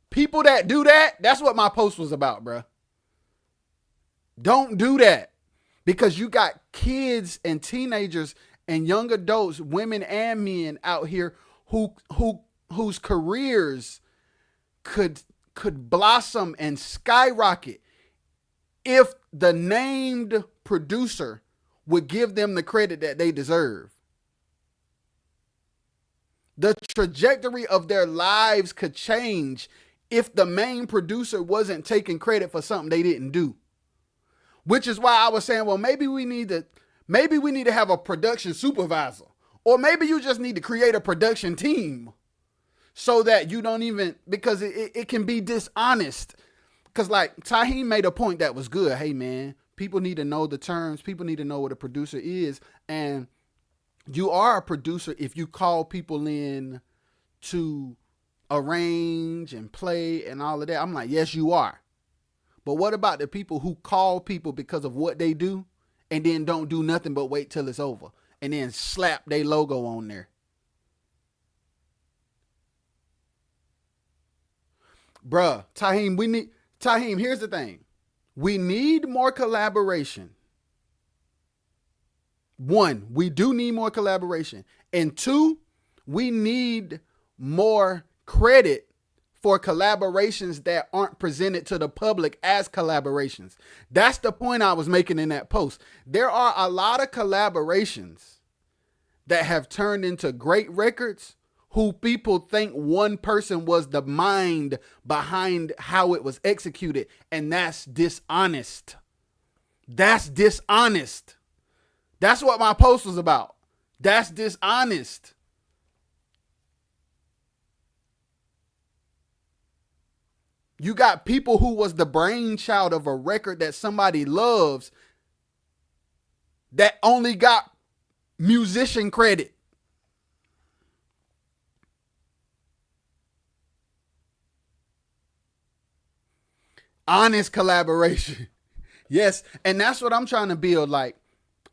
[SPEAKER 2] People that do that, that's what my post was about, bro. Don't do that. Because you got kids and teenagers and young adults, women and men out here whose careers could blossom and skyrocket if the named producer would give them the credit that they deserve. The trajectory of their lives could change if the main producer wasn't taking credit for something they didn't do. Which is why I was saying, well, maybe we need to have a production supervisor, or maybe you just need to create a production team so that you don't even, because it can be dishonest. Because like Taheem made a point that was good. Hey man, people need to know the terms. People need to know what a producer is. And you are a producer if you call people in to arrange and play and all of that. I'm like, yes, you are. But what about the people who call people because of what they do and then don't do nothing but wait till it's over and then slap their logo on there? Bruh, Taheem, here's the thing. We need more collaboration. One, we do need more collaboration. And two, we need more credit for collaborations that aren't presented to the public as collaborations. That's the point I was making in that post. There are a lot of collaborations that have turned into great records who people think one person was the mind behind how it was executed. And that's dishonest. That's dishonest. That's what my post was about. That's dishonest. You got people who was the brainchild of a record that somebody loves that only got musician credit. Honest collaboration. Yes. And that's what I'm trying to build, like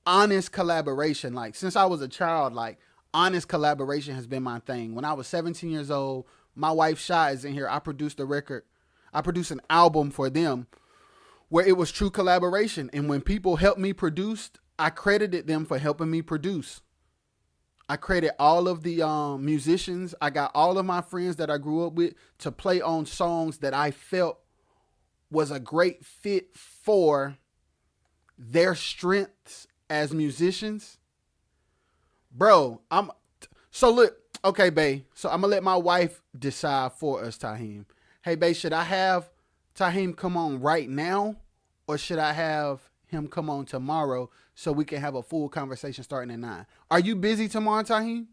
[SPEAKER 2] honest collaboration. Like since I was a child, like honest collaboration has been my thing. When I was 17 years old, my wife Shy is in here. I produced a record. I produced an album for them where it was true collaboration. And when people helped me produce, I credited them for helping me produce. I credit all of the musicians. I got all of my friends that I grew up with to play on songs that I felt was a great fit for their strengths as musicians. Bro, so look, okay, babe. So I'm gonna let my wife decide for us, Taheem. Hey, babe, should I have Taheem come on right now, or should I have him come on tomorrow so we can have a full conversation starting at 9? Are you busy tomorrow, Taheem?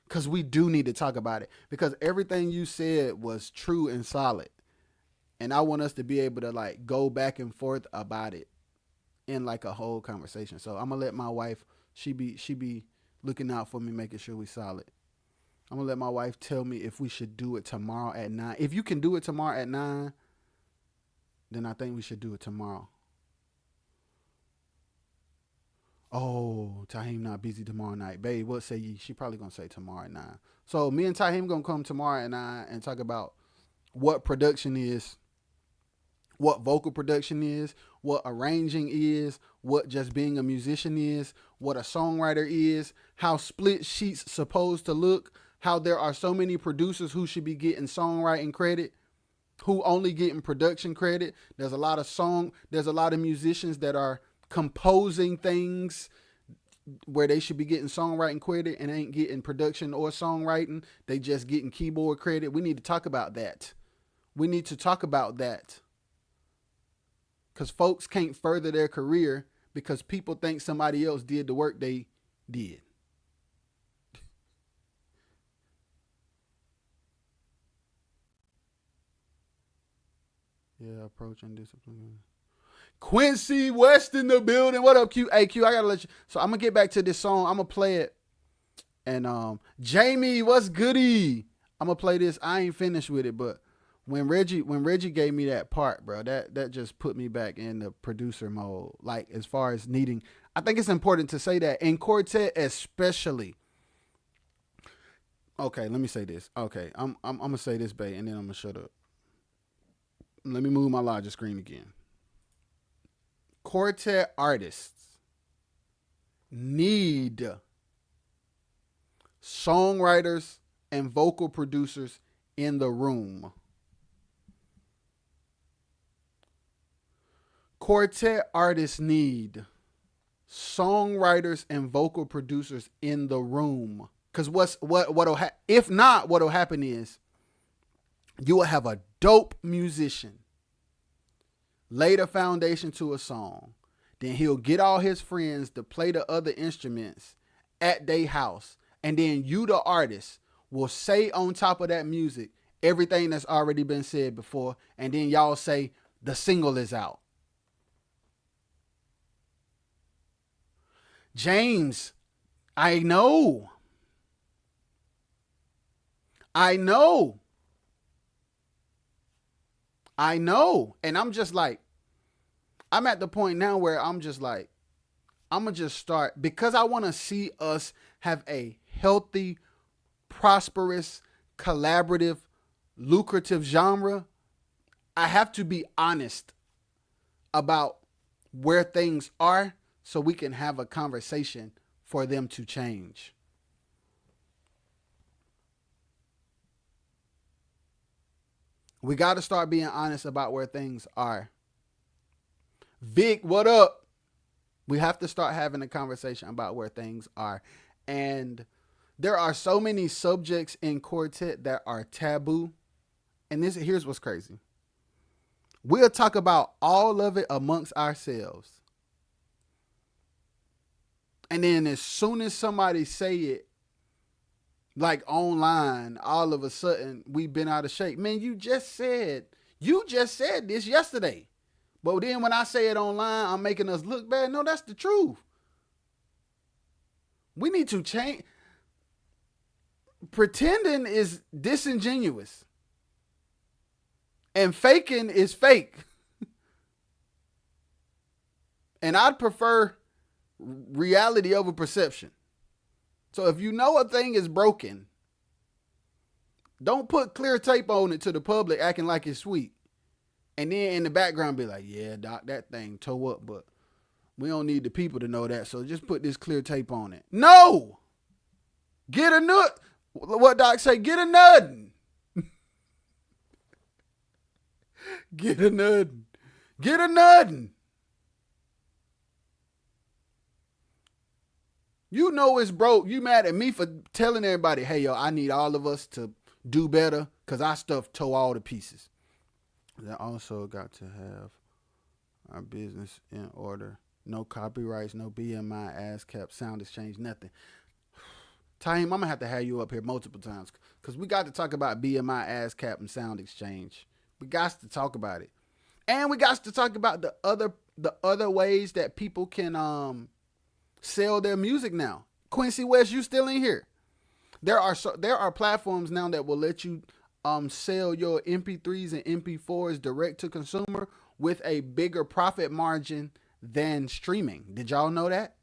[SPEAKER 2] Because we do need to talk about it, because everything you said was true and solid. And I want us to be able to like go back and forth about it in like a whole conversation. So I'm gonna let my wife, she be looking out for me, making sure we solid. I'm gonna let my wife tell me if we should do it tomorrow at 9. If you can do it tomorrow at 9, then I think we should do it tomorrow. Oh, Taheem not busy tomorrow night. Babe, what say ye? She probably gonna say tomorrow at 9. So me and Taheem gonna come tomorrow at 9 and talk about what production is, what vocal production is, what arranging is, what just being a musician is, what a songwriter is, how split sheets supposed to look, how there are so many producers who should be getting songwriting credit, who only getting production credit. There's a lot of musicians that are composing things where they should be getting songwriting credit and ain't getting production or songwriting. They just getting keyboard credit. We need to talk about that. We need to talk about that. Because folks can't further their career because people think somebody else did the work they did. Yeah, approaching discipline. Quincy West in the building. What up, Q? Hey, Q, I gotta let you. So I'm gonna get back to this song. I'm gonna play it. And Jamie, what's goody? I'm gonna play this. I ain't finished with it, but when Reggie gave me that part, bro, that just put me back in the producer mode. Like, as far as needing, I think it's important to say that in quartet especially. Okay, let me say this. Okay, I'm gonna say this, babe, and then I'm gonna shut up. Let me move my larger screen again. Quartet artists need songwriters and vocal producers in the room. Quartet artists need songwriters and vocal producers in the room. Because if not, what'll happen is you will have a dope musician lay the foundation to a song. Then he'll get all his friends to play the other instruments at their house. And then you, the artist, will say on top of that music everything that's already been said before. And then y'all say the single is out. James, I know. And I'm just like, I'm at the point now where I'm just like, I'm going to just start, because I want to see us have a healthy, prosperous, collaborative, lucrative genre. I have to be honest about where things are so we can have a conversation for them to change. We got to start being honest about where things are. Vic, what up? We have to start having a conversation about where things are. And there are so many subjects in quartet that are taboo. And here's what's crazy. We'll talk about all of it amongst ourselves. And then as soon as somebody say it, like online, all of a sudden we've been out of shape. Man, you just said this yesterday. But then when I say it online, I'm making us look bad. No, that's the truth. We need to change. Pretending is disingenuous. And faking is fake. And I'd prefer reality over perception. So if you know a thing is broken, don't put clear tape on it to the public acting like it's sweet. And then in the background be like, yeah, doc, that thing tore up, but we don't need the people to know that, so just put this clear tape on it. No! Get a nut. What doc say? Get a nuddin. Get a nuddin. Get a nuddin. You know it's broke. You mad at me for telling everybody, hey, yo, I need all of us to do better because our stuff tore all to pieces. That also got to have our business in order. No copyrights, no BMI, ASCAP, sound exchange, nothing. Taheem, I'm going to have you up here multiple times because we got to talk about BMI, ASCAP, and sound exchange. We got to talk about it. And we got to talk about the other ways that people can sell their music now. Quincy West, you still in here? There are platforms now that will let you sell your MP3s and MP4s direct to consumer with a bigger profit margin than streaming. Did y'all know that?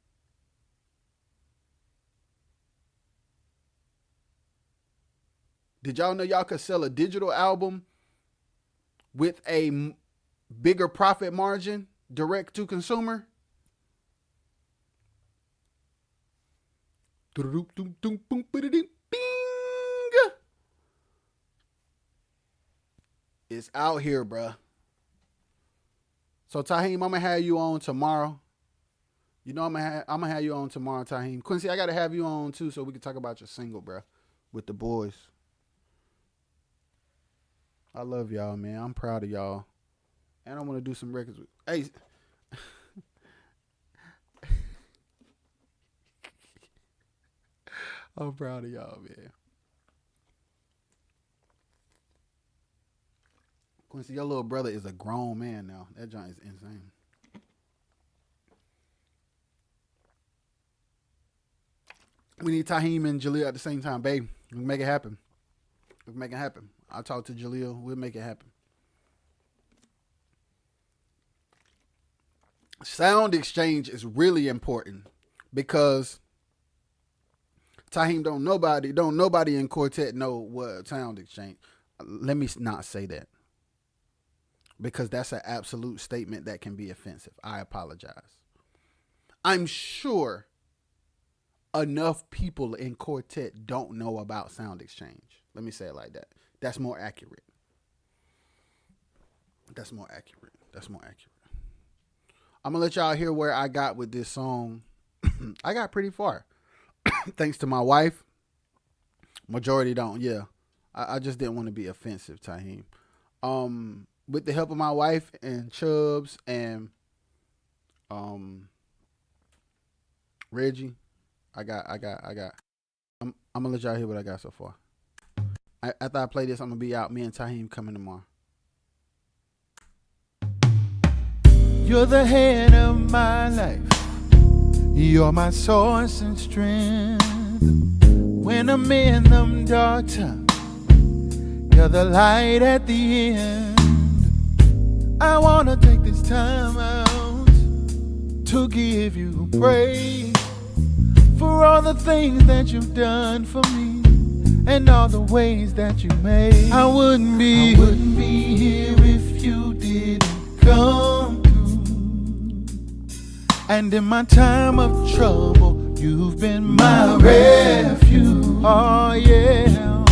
[SPEAKER 2] Did y'all know y'all could sell a digital album with a bigger profit margin direct to consumer? It's out here, bruh. So Taheem, I'm gonna have you on tomorrow. You know I'm gonna have you on tomorrow, Taheem. Quincy, I gotta have you on too so we can talk about your single, bruh, with the boys. I love y'all, man. I'm proud of y'all. And I want to do some records with. Hey. I'm proud of y'all, man. Quincy, your little brother is a grown man now. That joint is insane. We need Taheem and Jaleel at the same time, babe. We can make it happen. We can make it happen. I'll talk to Jaleel. We'll make it happen. Sound exchange is really important because Taheem don't nobody in quartet know what sound exchange. Let me not say that because that's an absolute statement that can be offensive. I apologize. I'm sure enough people in quartet don't know about sound exchange. Let me say it like that. That's more accurate. That's more accurate. I'm going to let y'all hear where I got with this song. I got pretty far. Thanks to my wife. Majority don't, yeah. I just didn't want to be offensive, Taheem. With the help of my wife and Chubbs and Reggie, I'm gonna let y'all hear what I got so far. After I play this, I'm gonna be out. Me and Taheem coming tomorrow.
[SPEAKER 1] You're the head of my life. You're my source and strength. When I'm in them dark times, you're the light at the end. I wanna take this time out to give you praise for all the things that you've done for me and all the ways that you made. I wouldn't be here if you didn't come through. And in my time of trouble, you've been my refuge. Oh yeah,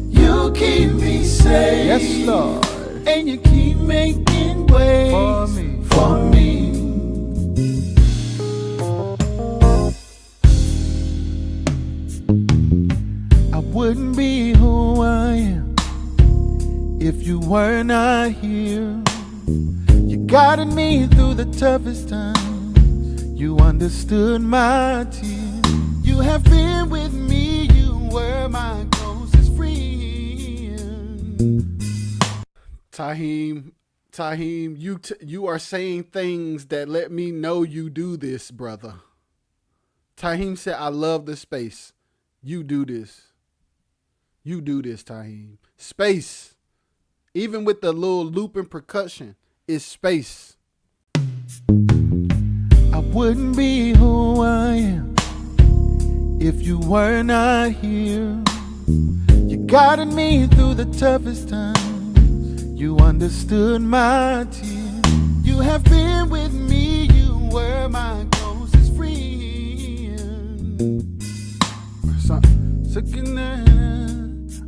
[SPEAKER 1] you keep me safe. Yes, Lord. And you keep making ways for me. I wouldn't be who I am if you were not here. You guided me through the toughest times. You understood my tears. You have been with me. You were my closest friend.
[SPEAKER 2] Taheem, you are saying things that let me know you do this, brother. Taheem said, I love the space. You do this. You do this, Taheem. Space, even with the little looping percussion, is space.
[SPEAKER 1] I wouldn't be who I am if you were not here. You guided me through the toughest times. You understood my tears. You have been with me. You were my closest friend.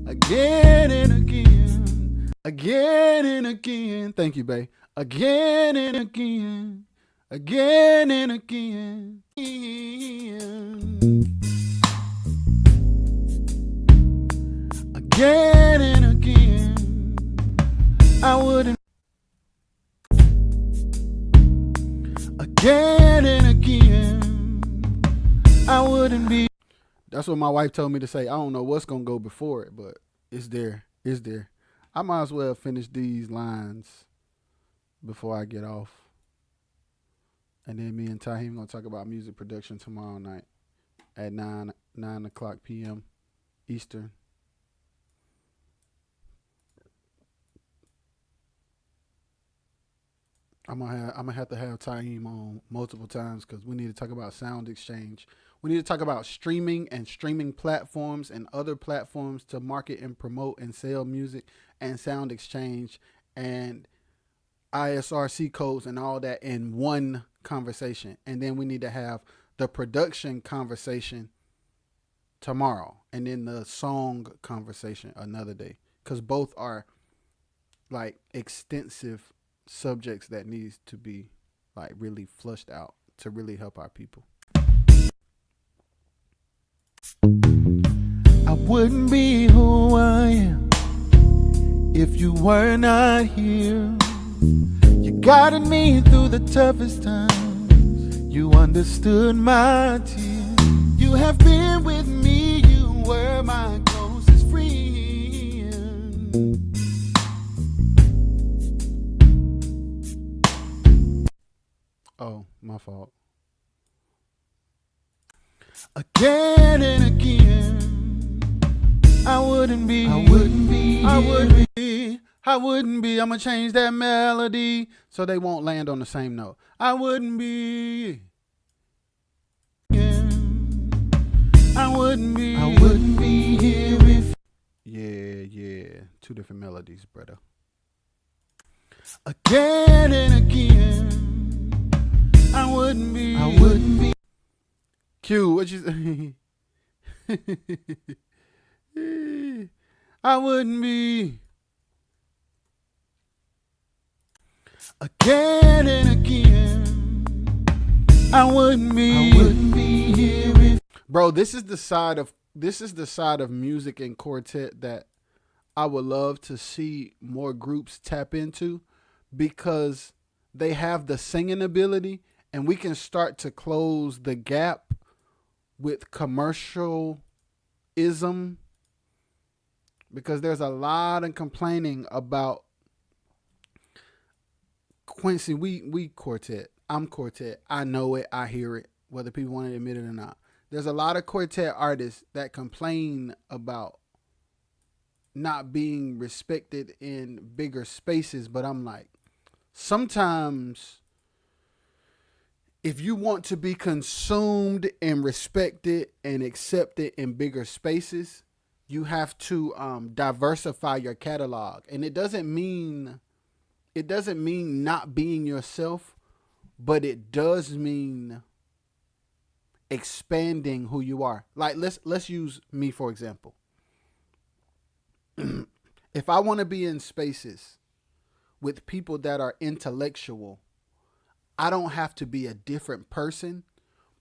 [SPEAKER 1] Again and again, again and again. Thank you, babe. Again and again, again and again. Again and again. I wouldn't. Again and again, I wouldn't be.
[SPEAKER 2] That's what my wife told me to say. I don't know what's going to go before it, but it's there. It's there. I might as well finish these lines before I get off. And then me and Taheem going to talk about music production tomorrow night at 9 o'clock p.m. Eastern. I'm gonna have to have Taheem on multiple times because we need to talk about sound exchange. We need to talk about streaming and streaming platforms and other platforms to market and promote and sell music and sound exchange and ISRC codes and all that in one conversation. And then we need to have the production conversation tomorrow and then the song conversation another day because both are like extensive subjects that needs to be like really flushed out to really help our people.
[SPEAKER 1] I wouldn't be who I am if you were not here. guided me through the toughest times. You understood my tears. You have been with me. You were my closest friend.
[SPEAKER 2] Oh, my fault.
[SPEAKER 1] Again and again, I wouldn't be. I'm gonna change that melody
[SPEAKER 2] So they won't land on the same note.
[SPEAKER 1] I wouldn't be. I wouldn't be here if.
[SPEAKER 2] Yeah. 2 different melodies, brother.
[SPEAKER 1] Again and again, I wouldn't be.
[SPEAKER 2] Q, what you say?
[SPEAKER 1] I wouldn't be. Again and again, I wouldn't be here if.
[SPEAKER 2] Bro, this is the side of music and quartet that I would love to see more groups tap into, because they have the singing ability, and we can start to close the gap with commercialism, because there's a lot of complaining about Quincy. We quartet. I'm quartet. I know it. I hear it, whether people want to admit it or not. There's a lot of quartet artists that complain about not being respected in bigger spaces, but I'm like, sometimes if you want to be consumed and respected and accepted in bigger spaces, you have to diversify your catalog. And it doesn't mean not being yourself, but it does mean expanding who you are. Like let's use me for example. If I want to be in spaces with people that are intellectual, I don't have to be a different person,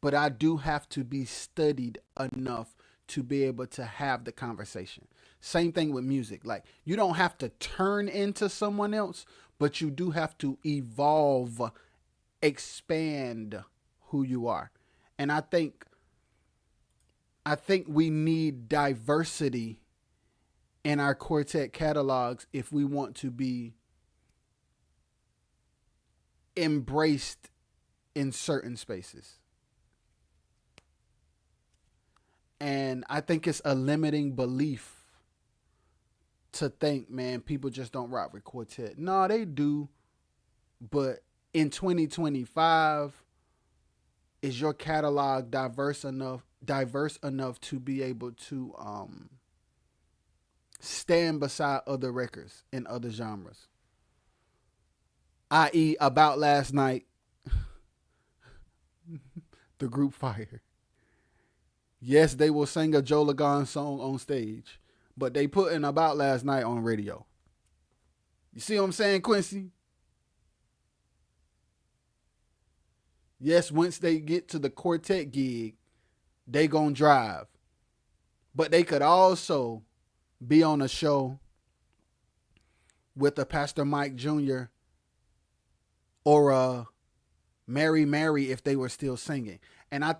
[SPEAKER 2] but I do have to be studied enough to be able to have the conversation. Same thing with music. Like, you don't have to turn into someone else, but you do have to evolve, expand who you are. And I think we need diversity in our quartet catalogs if we want to be embraced in certain spaces. And I think it's a limiting belief to think, man, people just don't rock with quartet. No, they do. But in 2025, is your catalog diverse enough to be able to stand beside other records in other genres? I.e., About Last Night, the group Fire. Yes, they will sing a Joe Lagon song on stage, but they put in About Last Night on radio. You see what I'm saying, Quincy? Yes, once they get to the quartet gig, they gonna drive. But they could also be on a show with a Pastor Mike Jr. or a Mary Mary if they were still singing. And I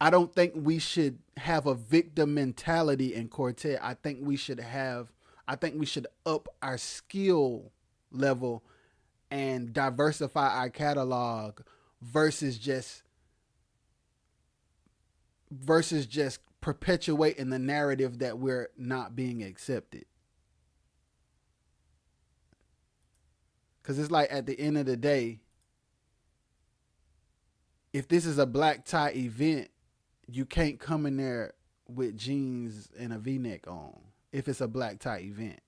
[SPEAKER 2] don't think we should have a victim mentality in quartet. I think we should up our skill level and diversify our catalog versus just perpetuating the narrative that we're not being accepted. Because it's like, at the end of the day, if this is a black tie event, you can't come in there with jeans and a V-neck on if it's a black tie event.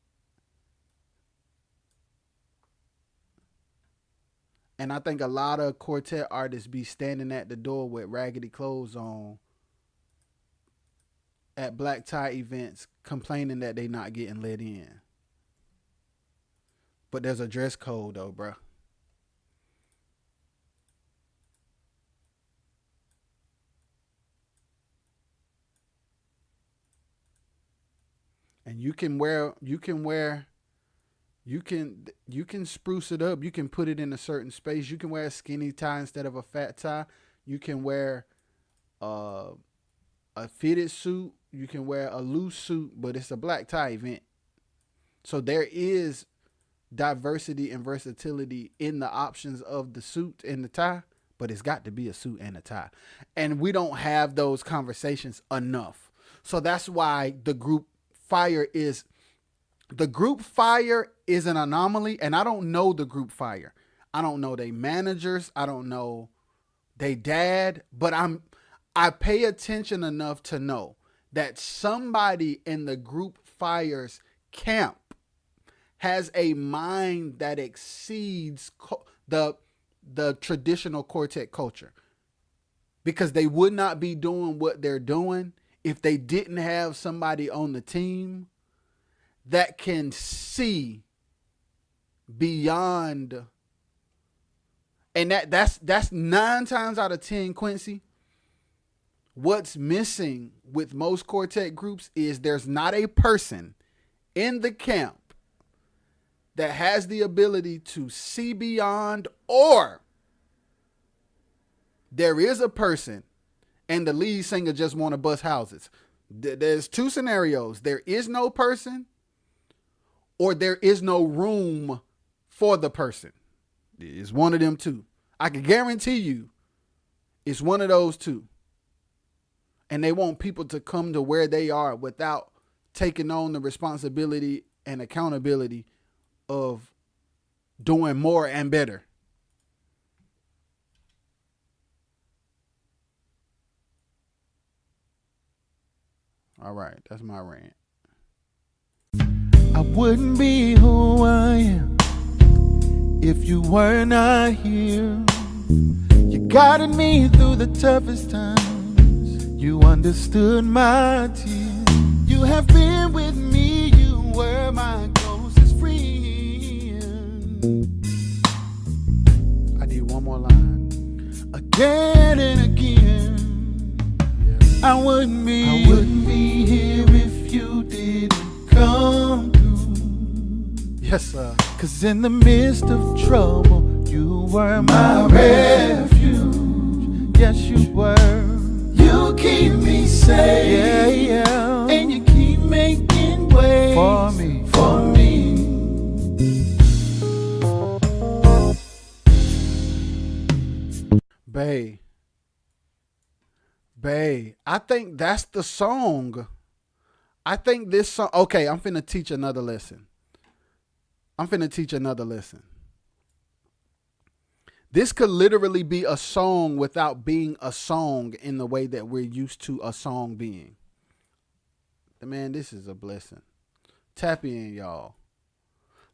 [SPEAKER 2] And I think a lot of quartet artists be standing at the door with raggedy clothes on at black tie events, complaining that they not getting let in. But there's a dress code though, bro. And you can wear You can spruce it up. You can put it in a certain space. You can wear a skinny tie instead of a fat tie. You can wear a fitted suit. You can wear a loose suit, but it's a black tie event. So there is diversity and versatility in the options of the suit and the tie, but it's got to be a suit and a tie. And we don't have those conversations enough. So that's why the group fire is an anomaly, and I don't know the group fire. I don't know they managers. I don't know they dad, but I pay attention enough to know that somebody in the group fire's camp has a mind that exceeds the traditional quartet culture, because they would not be doing what they're doing if they didn't have somebody on the team that can see beyond. And that's 9 times out of 10, Quincy. What's missing with most quartet groups is there's not a person in the camp that has the ability to see beyond, or there is a person and the lead singer just want to bust houses. There's 2 scenarios. There is no person, or there is no room for the person. It's one of them 2. I can guarantee you it's one of those 2. And they want people to come to where they are without taking on the responsibility and accountability of doing more and better. All right, that's my rant.
[SPEAKER 1] I wouldn't be who I am if you were not here. You guided me through the toughest times. You understood my tears. You have been with me. You were my closest friend.
[SPEAKER 2] I need one more line.
[SPEAKER 1] Again and again.
[SPEAKER 2] Yeah.
[SPEAKER 1] I wouldn't be here if you didn't come through.
[SPEAKER 2] Yes, sir.
[SPEAKER 1] 'Cause in the midst of trouble, you were my refuge. Yes, you were. You keep me safe. Yeah, yeah. And you keep making ways for me.
[SPEAKER 2] Bae, I think that's the song. I think this song. Okay, I'm finna teach another lesson. This could literally be a song without being a song in the way that we're used to a song being. Man, this is a blessing. Tap in, y'all.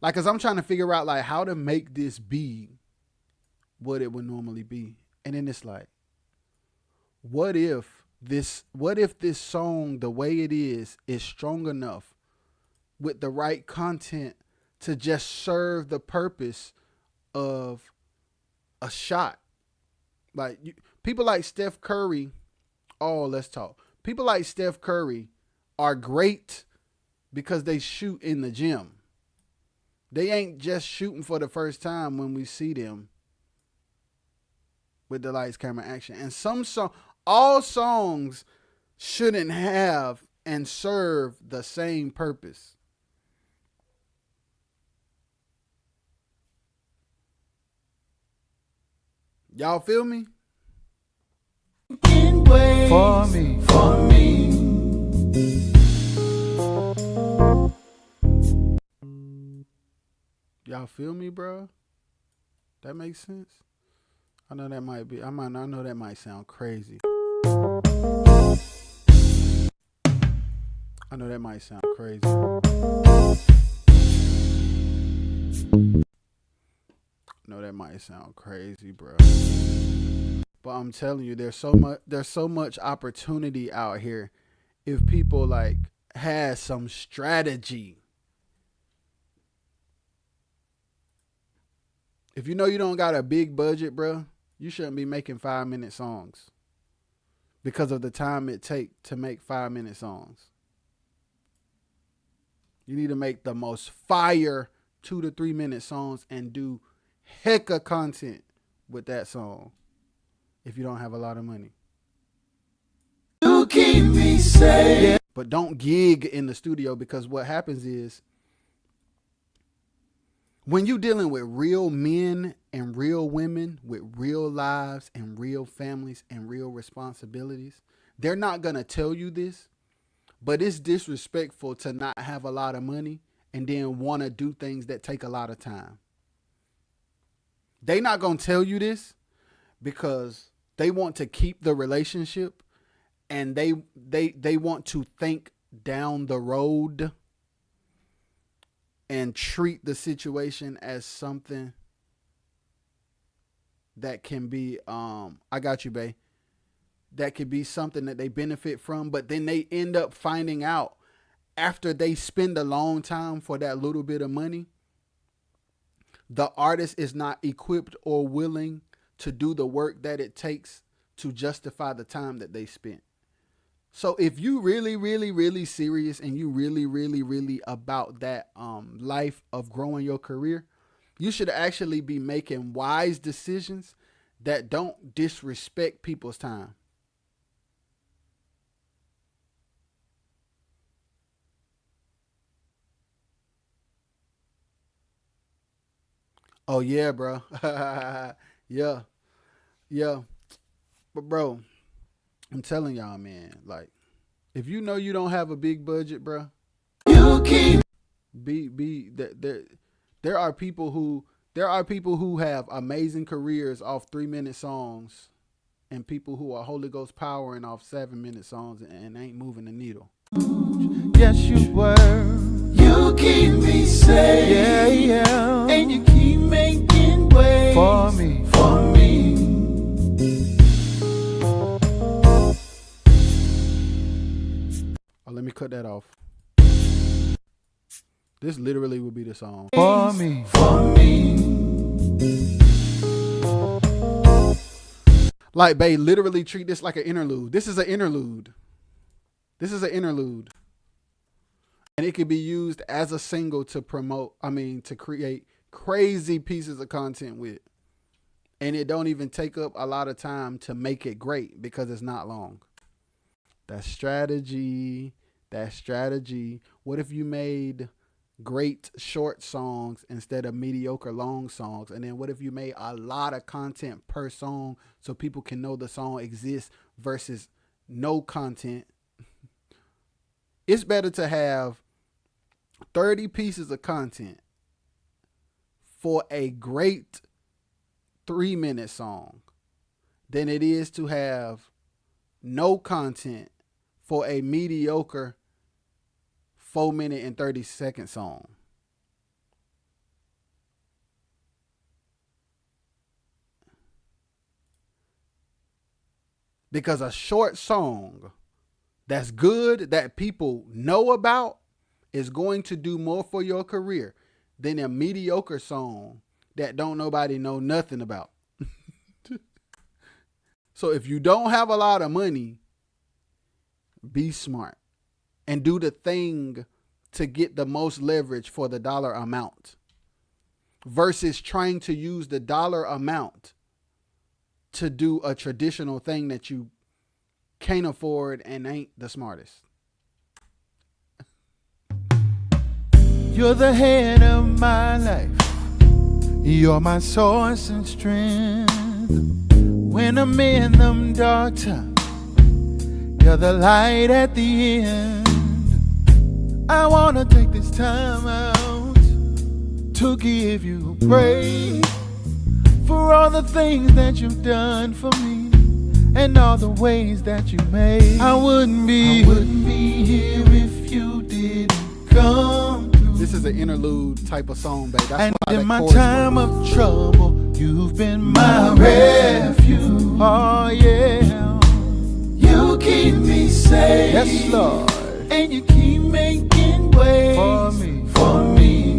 [SPEAKER 2] Like, cause I'm trying to figure out like how to make this be what it would normally be. And then it's like, what if this song, the way it is strong enough with the right content to just serve the purpose of a shot? Like people like Steph Curry. Oh, let's talk. People like Steph Curry are great because they shoot in the gym. They ain't just shooting for the first time when we see them with the lights, camera, action. And all songs shouldn't have and serve the same purpose. Y'all feel me?
[SPEAKER 1] For me.
[SPEAKER 2] Y'all feel me, bro? That makes sense? I know that might be. I know that might sound crazy. I know that might sound crazy. Bro. But I'm telling you, there's so much opportunity out here if people like had some strategy. If you know you don't got a big budget, bro, you shouldn't be making 5-minute songs because of the time it takes to make 5-minute songs. You need to make the most fire 2 to 3 minute songs and do hecka content with that song if you don't have a lot of money.
[SPEAKER 1] You keep me safe.
[SPEAKER 2] But don't gig in the studio, because what happens is when you're dealing with real men and real women with real lives and real families and real responsibilities, they're not going to tell you this, but it's disrespectful to not have a lot of money and then want to do things that take a lot of time. They're not going to tell you this because they want to keep the relationship, and they want to think down the road and treat the situation as something that can be, I got you, babe. That could be something that they benefit from, but then they end up finding out after they spend a long time for that little bit of money, the artist is not equipped or willing to do the work that it takes to justify the time that they spent. So if you really, really, really serious and you really, really, really about that life of growing your career, you should actually be making wise decisions that don't disrespect people's time. Oh yeah, bro. Yeah. But bro, I'm telling y'all, man, like, if you know you don't have a big budget, bro,
[SPEAKER 1] You keep
[SPEAKER 2] there are people who have amazing careers off 3-minute songs, and people who are Holy Ghost powering off 7-minute songs and ain't moving the needle.
[SPEAKER 1] yes, you were. You keep me safe. Yeah, yeah. And you keep making ways for me.
[SPEAKER 2] Oh, let me cut that off. This literally would be the song.
[SPEAKER 1] For me.
[SPEAKER 2] Like, babe, literally treat this like an interlude. This is an interlude. And it could be used as a single to to create crazy pieces of content with. And it don't even take up a lot of time to make it great because it's not long. That's strategy. What if you made great short songs instead of mediocre long songs? And then what if you made a lot of content per song so people can know the song exists versus no content? It's better to have 30 pieces of content for a great 3-minute song than it is to have no content for a mediocre 4-minute and 30-second song. Because a short song that's good, that people know about, is going to do more for your career than a mediocre song that don't nobody know nothing about. So if you don't have a lot of money, be smart and do the thing to get the most leverage for the dollar amount versus trying to use the dollar amount to do a traditional thing that you can't afford and ain't the smartest.
[SPEAKER 1] You're the head of my life. You're my source and strength. When I'm in them dark times, you're the light at the end. I wanna take this time out to give you praise for all the things that you've done for me and all the ways that you made. I wouldn't be here if you didn't come through.
[SPEAKER 2] This is an interlude type of song, babe. That's
[SPEAKER 1] and
[SPEAKER 2] why
[SPEAKER 1] in
[SPEAKER 2] that
[SPEAKER 1] my
[SPEAKER 2] chorus
[SPEAKER 1] time
[SPEAKER 2] works.
[SPEAKER 1] of trouble, you've been my refuge. Oh yeah, you keep me safe.
[SPEAKER 2] Yes, Lord.
[SPEAKER 1] And you keep making ways for me.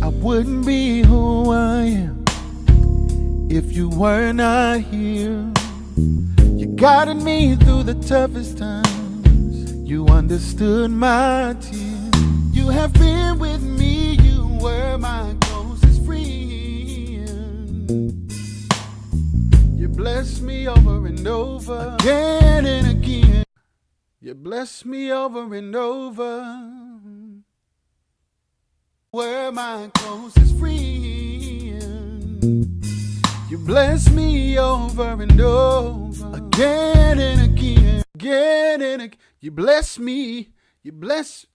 [SPEAKER 1] I wouldn't be who I am if you were not here. You guided me through the toughest times You understood my tears. You have been with me. You were my closest friend. You blessed me over and over, again and again. You blessed me over and over. Were my closest friend. You bless me over and over, again and again, again and again. You bless me, you bless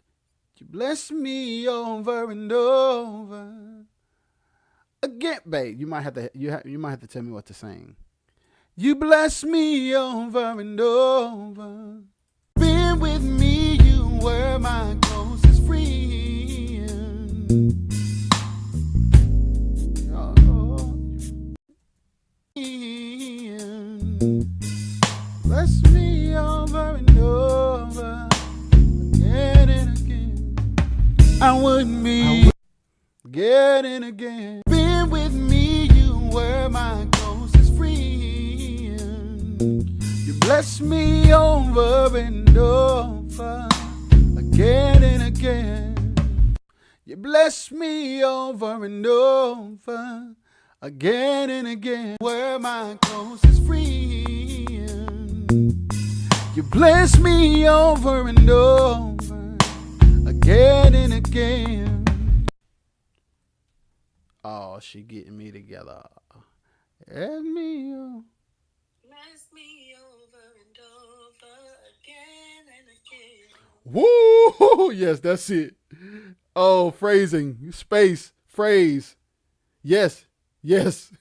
[SPEAKER 1] me over and over again, babe. You might have to you might have to tell me what to sing. You bless me over and over. Been with me, you were my closest friend. Bless me over and over, again and again. I wouldn't be again and again. Been with me, you were my closest friend. You bless me over and over, again and again. You bless me over and over, again and again. Were my closest friend. You bless me over and over, again and again. Oh, she getting me together. Bless me over and over, again and again. Woo! Yes, that's it. Oh, phrasing, space, phrase. Yes, yes.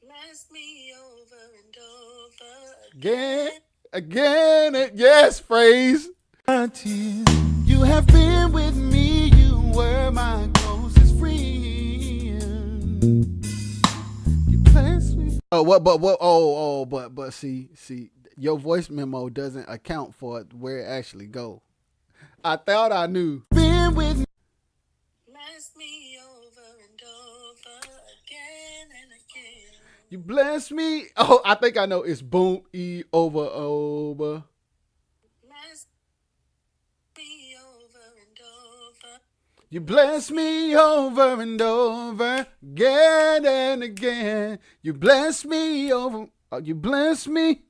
[SPEAKER 1] Bless me over and over, again, yes, phrase. You have been with me, you were my closest friend. You bless me. But see, your voice memo doesn't account for where it actually go. I thought I knew. Been with me. Bless me over and over, again and again. You bless me. Oh, I think I know. It's boom, e, over. Bless me over and over. You bless me over and over, again and again. You bless me over. You bless me.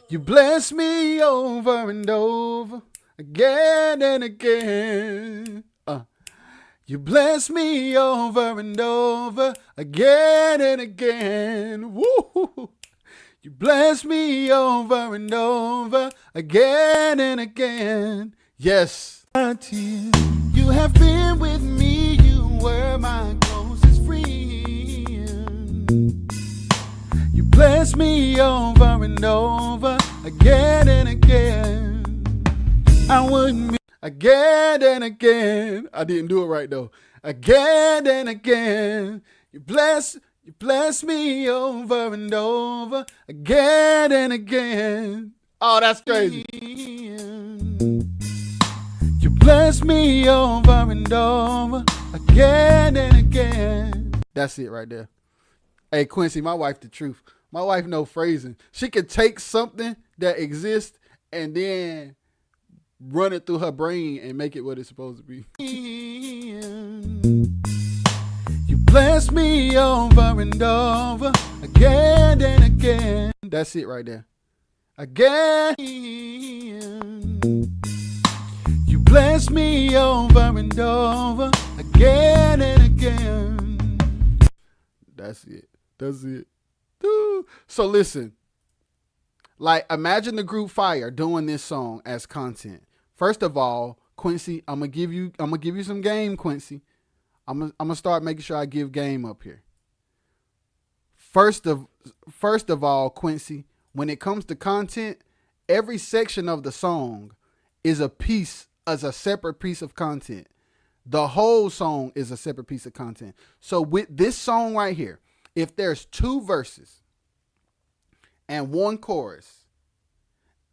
[SPEAKER 1] You bless me over and over, again and again. You bless me over and over, again and again. Woo! You bless me over and over, again and again. Yes. You have been with me, you were my closest friend. You bless me over and over, again and again. I wouldn't be again and again. I didn't do it right though. Again and again. You bless me over and over, again and again. Oh, that's crazy. You bless me over and over, again and again. That's it right there. Hey, Quincy, my wife the truth. My wife know phrasing. She can take something that exists and then run it through her brain and make it what it's supposed to be. You bless me over and over, again and again. That's it right there. Again. You bless me over and over, again and again. That's it. That's it. So listen, like imagine the group Fire doing this song as content. First of all, Quincy, I'm gonna give you some game, Quincy. I'm gonna start making sure I give game up here. First of all, Quincy, when it comes to content, every section of the song is a separate piece of content. The whole song is a separate piece of content. So with this song right here, if there's 2 verses and 1 chorus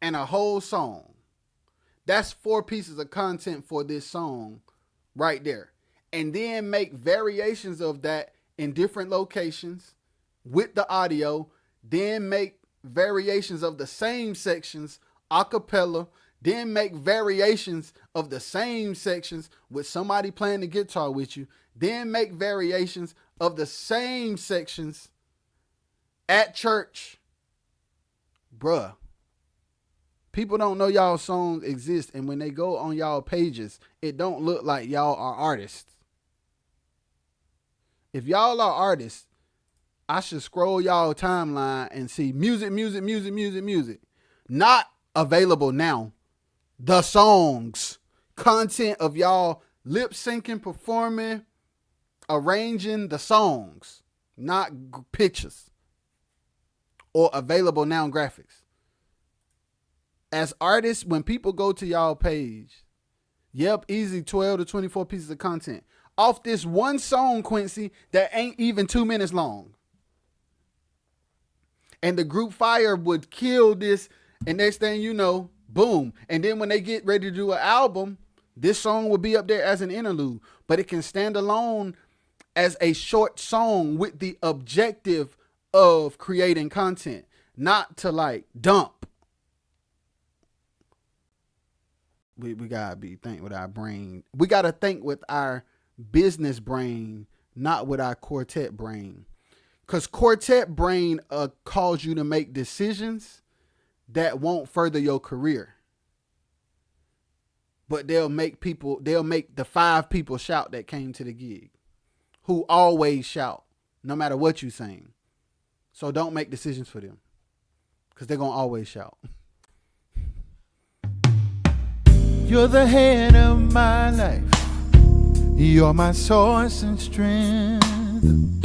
[SPEAKER 1] and a whole song, that's 4 pieces of content for this song right there. And then make variations of that in different locations with the audio, then make
[SPEAKER 2] variations of the same sections a cappella, then make variations of the same sections with somebody playing the guitar with you, then make variations of the same sections at church. Bruh, people don't know y'all songs exist, and when they go on y'all pages, it don't look like y'all are artists. If y'all are artists, I should scroll y'all timeline and see music. Not available now. The songs, content of y'all lip syncing, performing, arranging the songs, not pictures or available now graphics. As artists, when people go to y'all page, yep, easy 12 to 24 pieces of content off this one song, Quincy, that ain't even 2 minutes long. And the group fire would kill this, and next thing you know, boom. And then when they get ready to do an album, this song will be up there as an interlude. But it can stand alone as a short song with the objective of creating content, not to like dump. We gotta think with our brain. We gotta think with our business brain, not with our quartet brain. Because quartet brain calls you to make decisions that won't further your career. But they'll make the 5 people shout that came to the gig, who always shout, no matter what you saying. So don't make decisions for them, because they're going to always shout.
[SPEAKER 1] You're the head of my life. You're my source and strength.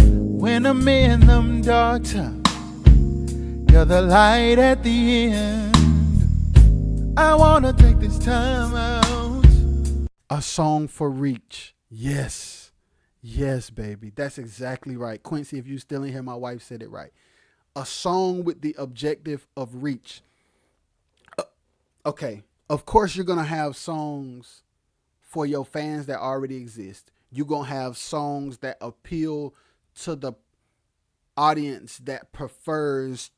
[SPEAKER 1] When I'm in them dark times, you're the light at the end. I want to take this time out.
[SPEAKER 2] A song for reach. Yes. Yes, baby. That's exactly right. Quincy, if you still in here, my wife said it right. A song with the objective of reach. Okay. Of course, you're going to have songs for your fans that already exist. You're going to have songs that appeal to the audience that prefers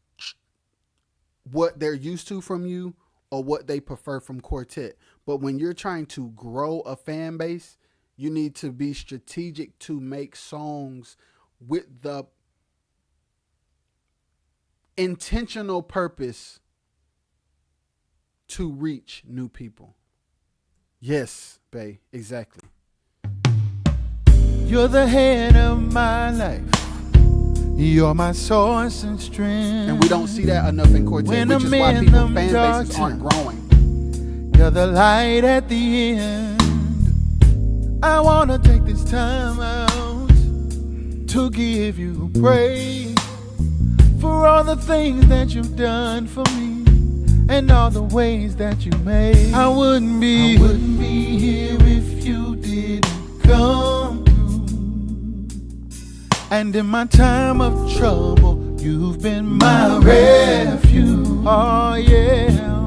[SPEAKER 2] what they're used to from you or what they prefer from quartet. But when you're trying to grow a fan base, you need to be strategic to make songs with the intentional purpose to reach new people. Yes, babe, exactly.
[SPEAKER 1] You're the head of my life. You're my source and strength.
[SPEAKER 2] And we don't see that enough in quartet, which is why people's fan bases aren't growing.
[SPEAKER 1] You're the light at the end. I want to take this time out to give you praise for all the things that you've done for me and all the ways that you made. I wouldn't be here if you didn't come through. And in my time of trouble, you've been my refuge. Oh yeah.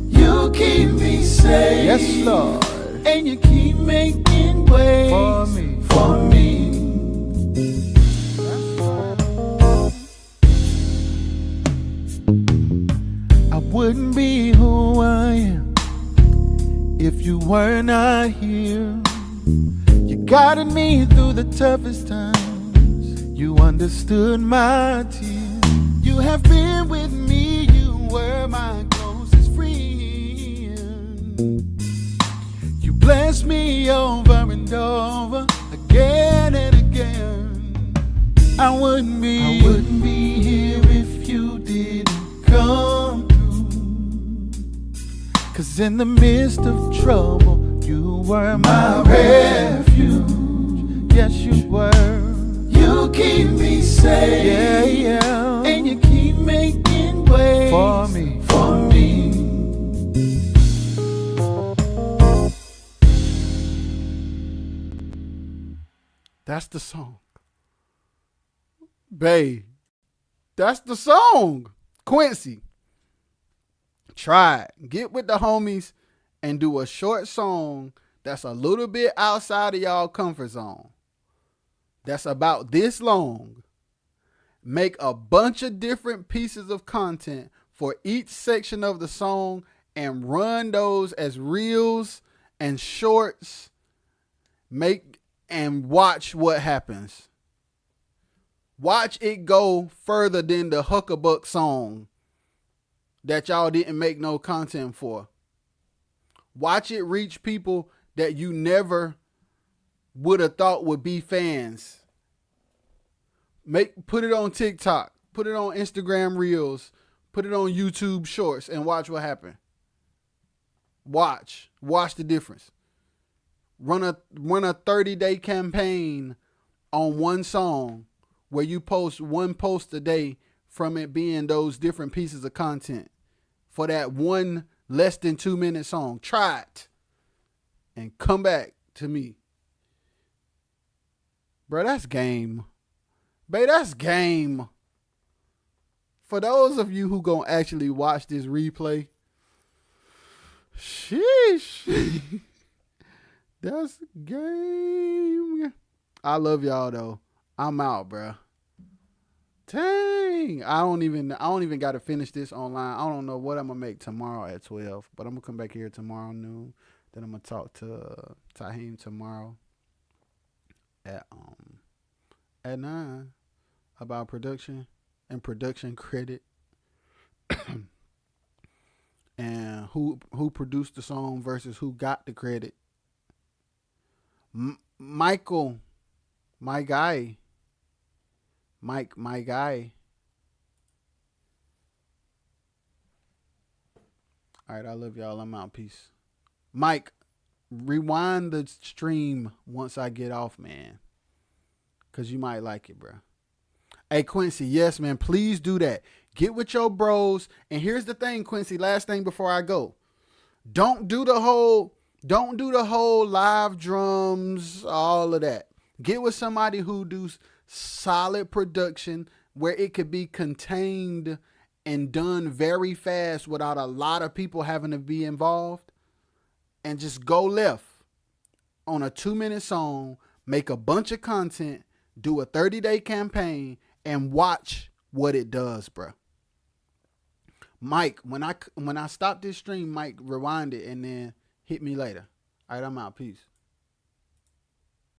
[SPEAKER 1] You keep me safe.
[SPEAKER 2] Yes, Lord.
[SPEAKER 1] And you keep making ways
[SPEAKER 2] for me.
[SPEAKER 1] For me. I wouldn't be who I am if you were not here. You guided me through the toughest times. You understood my tears. You have been with me. You were my closest friend. You blessed me over and over, again and again. I wouldn't be here if you didn't come through. 'Cause in the midst of trouble, you were my refuge. Yes, you were. You keep me safe. Yeah, yeah. And you keep making ways
[SPEAKER 2] For me.
[SPEAKER 1] For me.
[SPEAKER 2] That's the song. Babe, that's the song. Quincy, try it. Get with the homies and do a short song that's a little bit outside of y'all comfort zone. That's about this long. Make a bunch of different pieces of content for each section of the song and run those as reels and shorts. Make and watch what happens. Watch it go further than the Huckabuck song that y'all didn't make no content for. Watch it reach people that you never would have thought would be fans. Put it on TikTok, put it on Instagram Reels, put it on YouTube Shorts, and watch what happens. Watch the difference. Run a 30-day campaign on one song where you post one post a day from it being those different pieces of content for that one less than 2-minute song. Try it and come back to me. Bro, that's game. Babe, that's game. For those of you who gonna actually watch this replay, sheesh. That's game. I love y'all though. I'm out, bro. Dang. I don't even got to finish this online. I don't know what I'm gonna make tomorrow at 12, but I'm gonna come back here tomorrow noon. Then I'm gonna talk to Tahim tomorrow at 9 about production and production credit and who produced the song versus who got the credit. Michael, my guy. Mike, my guy. All right, I love y'all. I'm out. Peace. Mike, rewind the stream once I get off, man, because you might like it, bro. Hey, Quincy, yes, man, please do that. Get with your bros. And here's the thing, Quincy, last thing before I go. Don't do the whole live drums, all of that. Get with somebody who does solid production where it could be contained and done very fast without a lot of people having to be involved. And just go left on a 2-minute song, make a bunch of content, do a 30-day campaign, and watch what it does, bro. Mike, when I stop this stream, Mike, rewind it and then hit me later. All right, I'm out. Peace.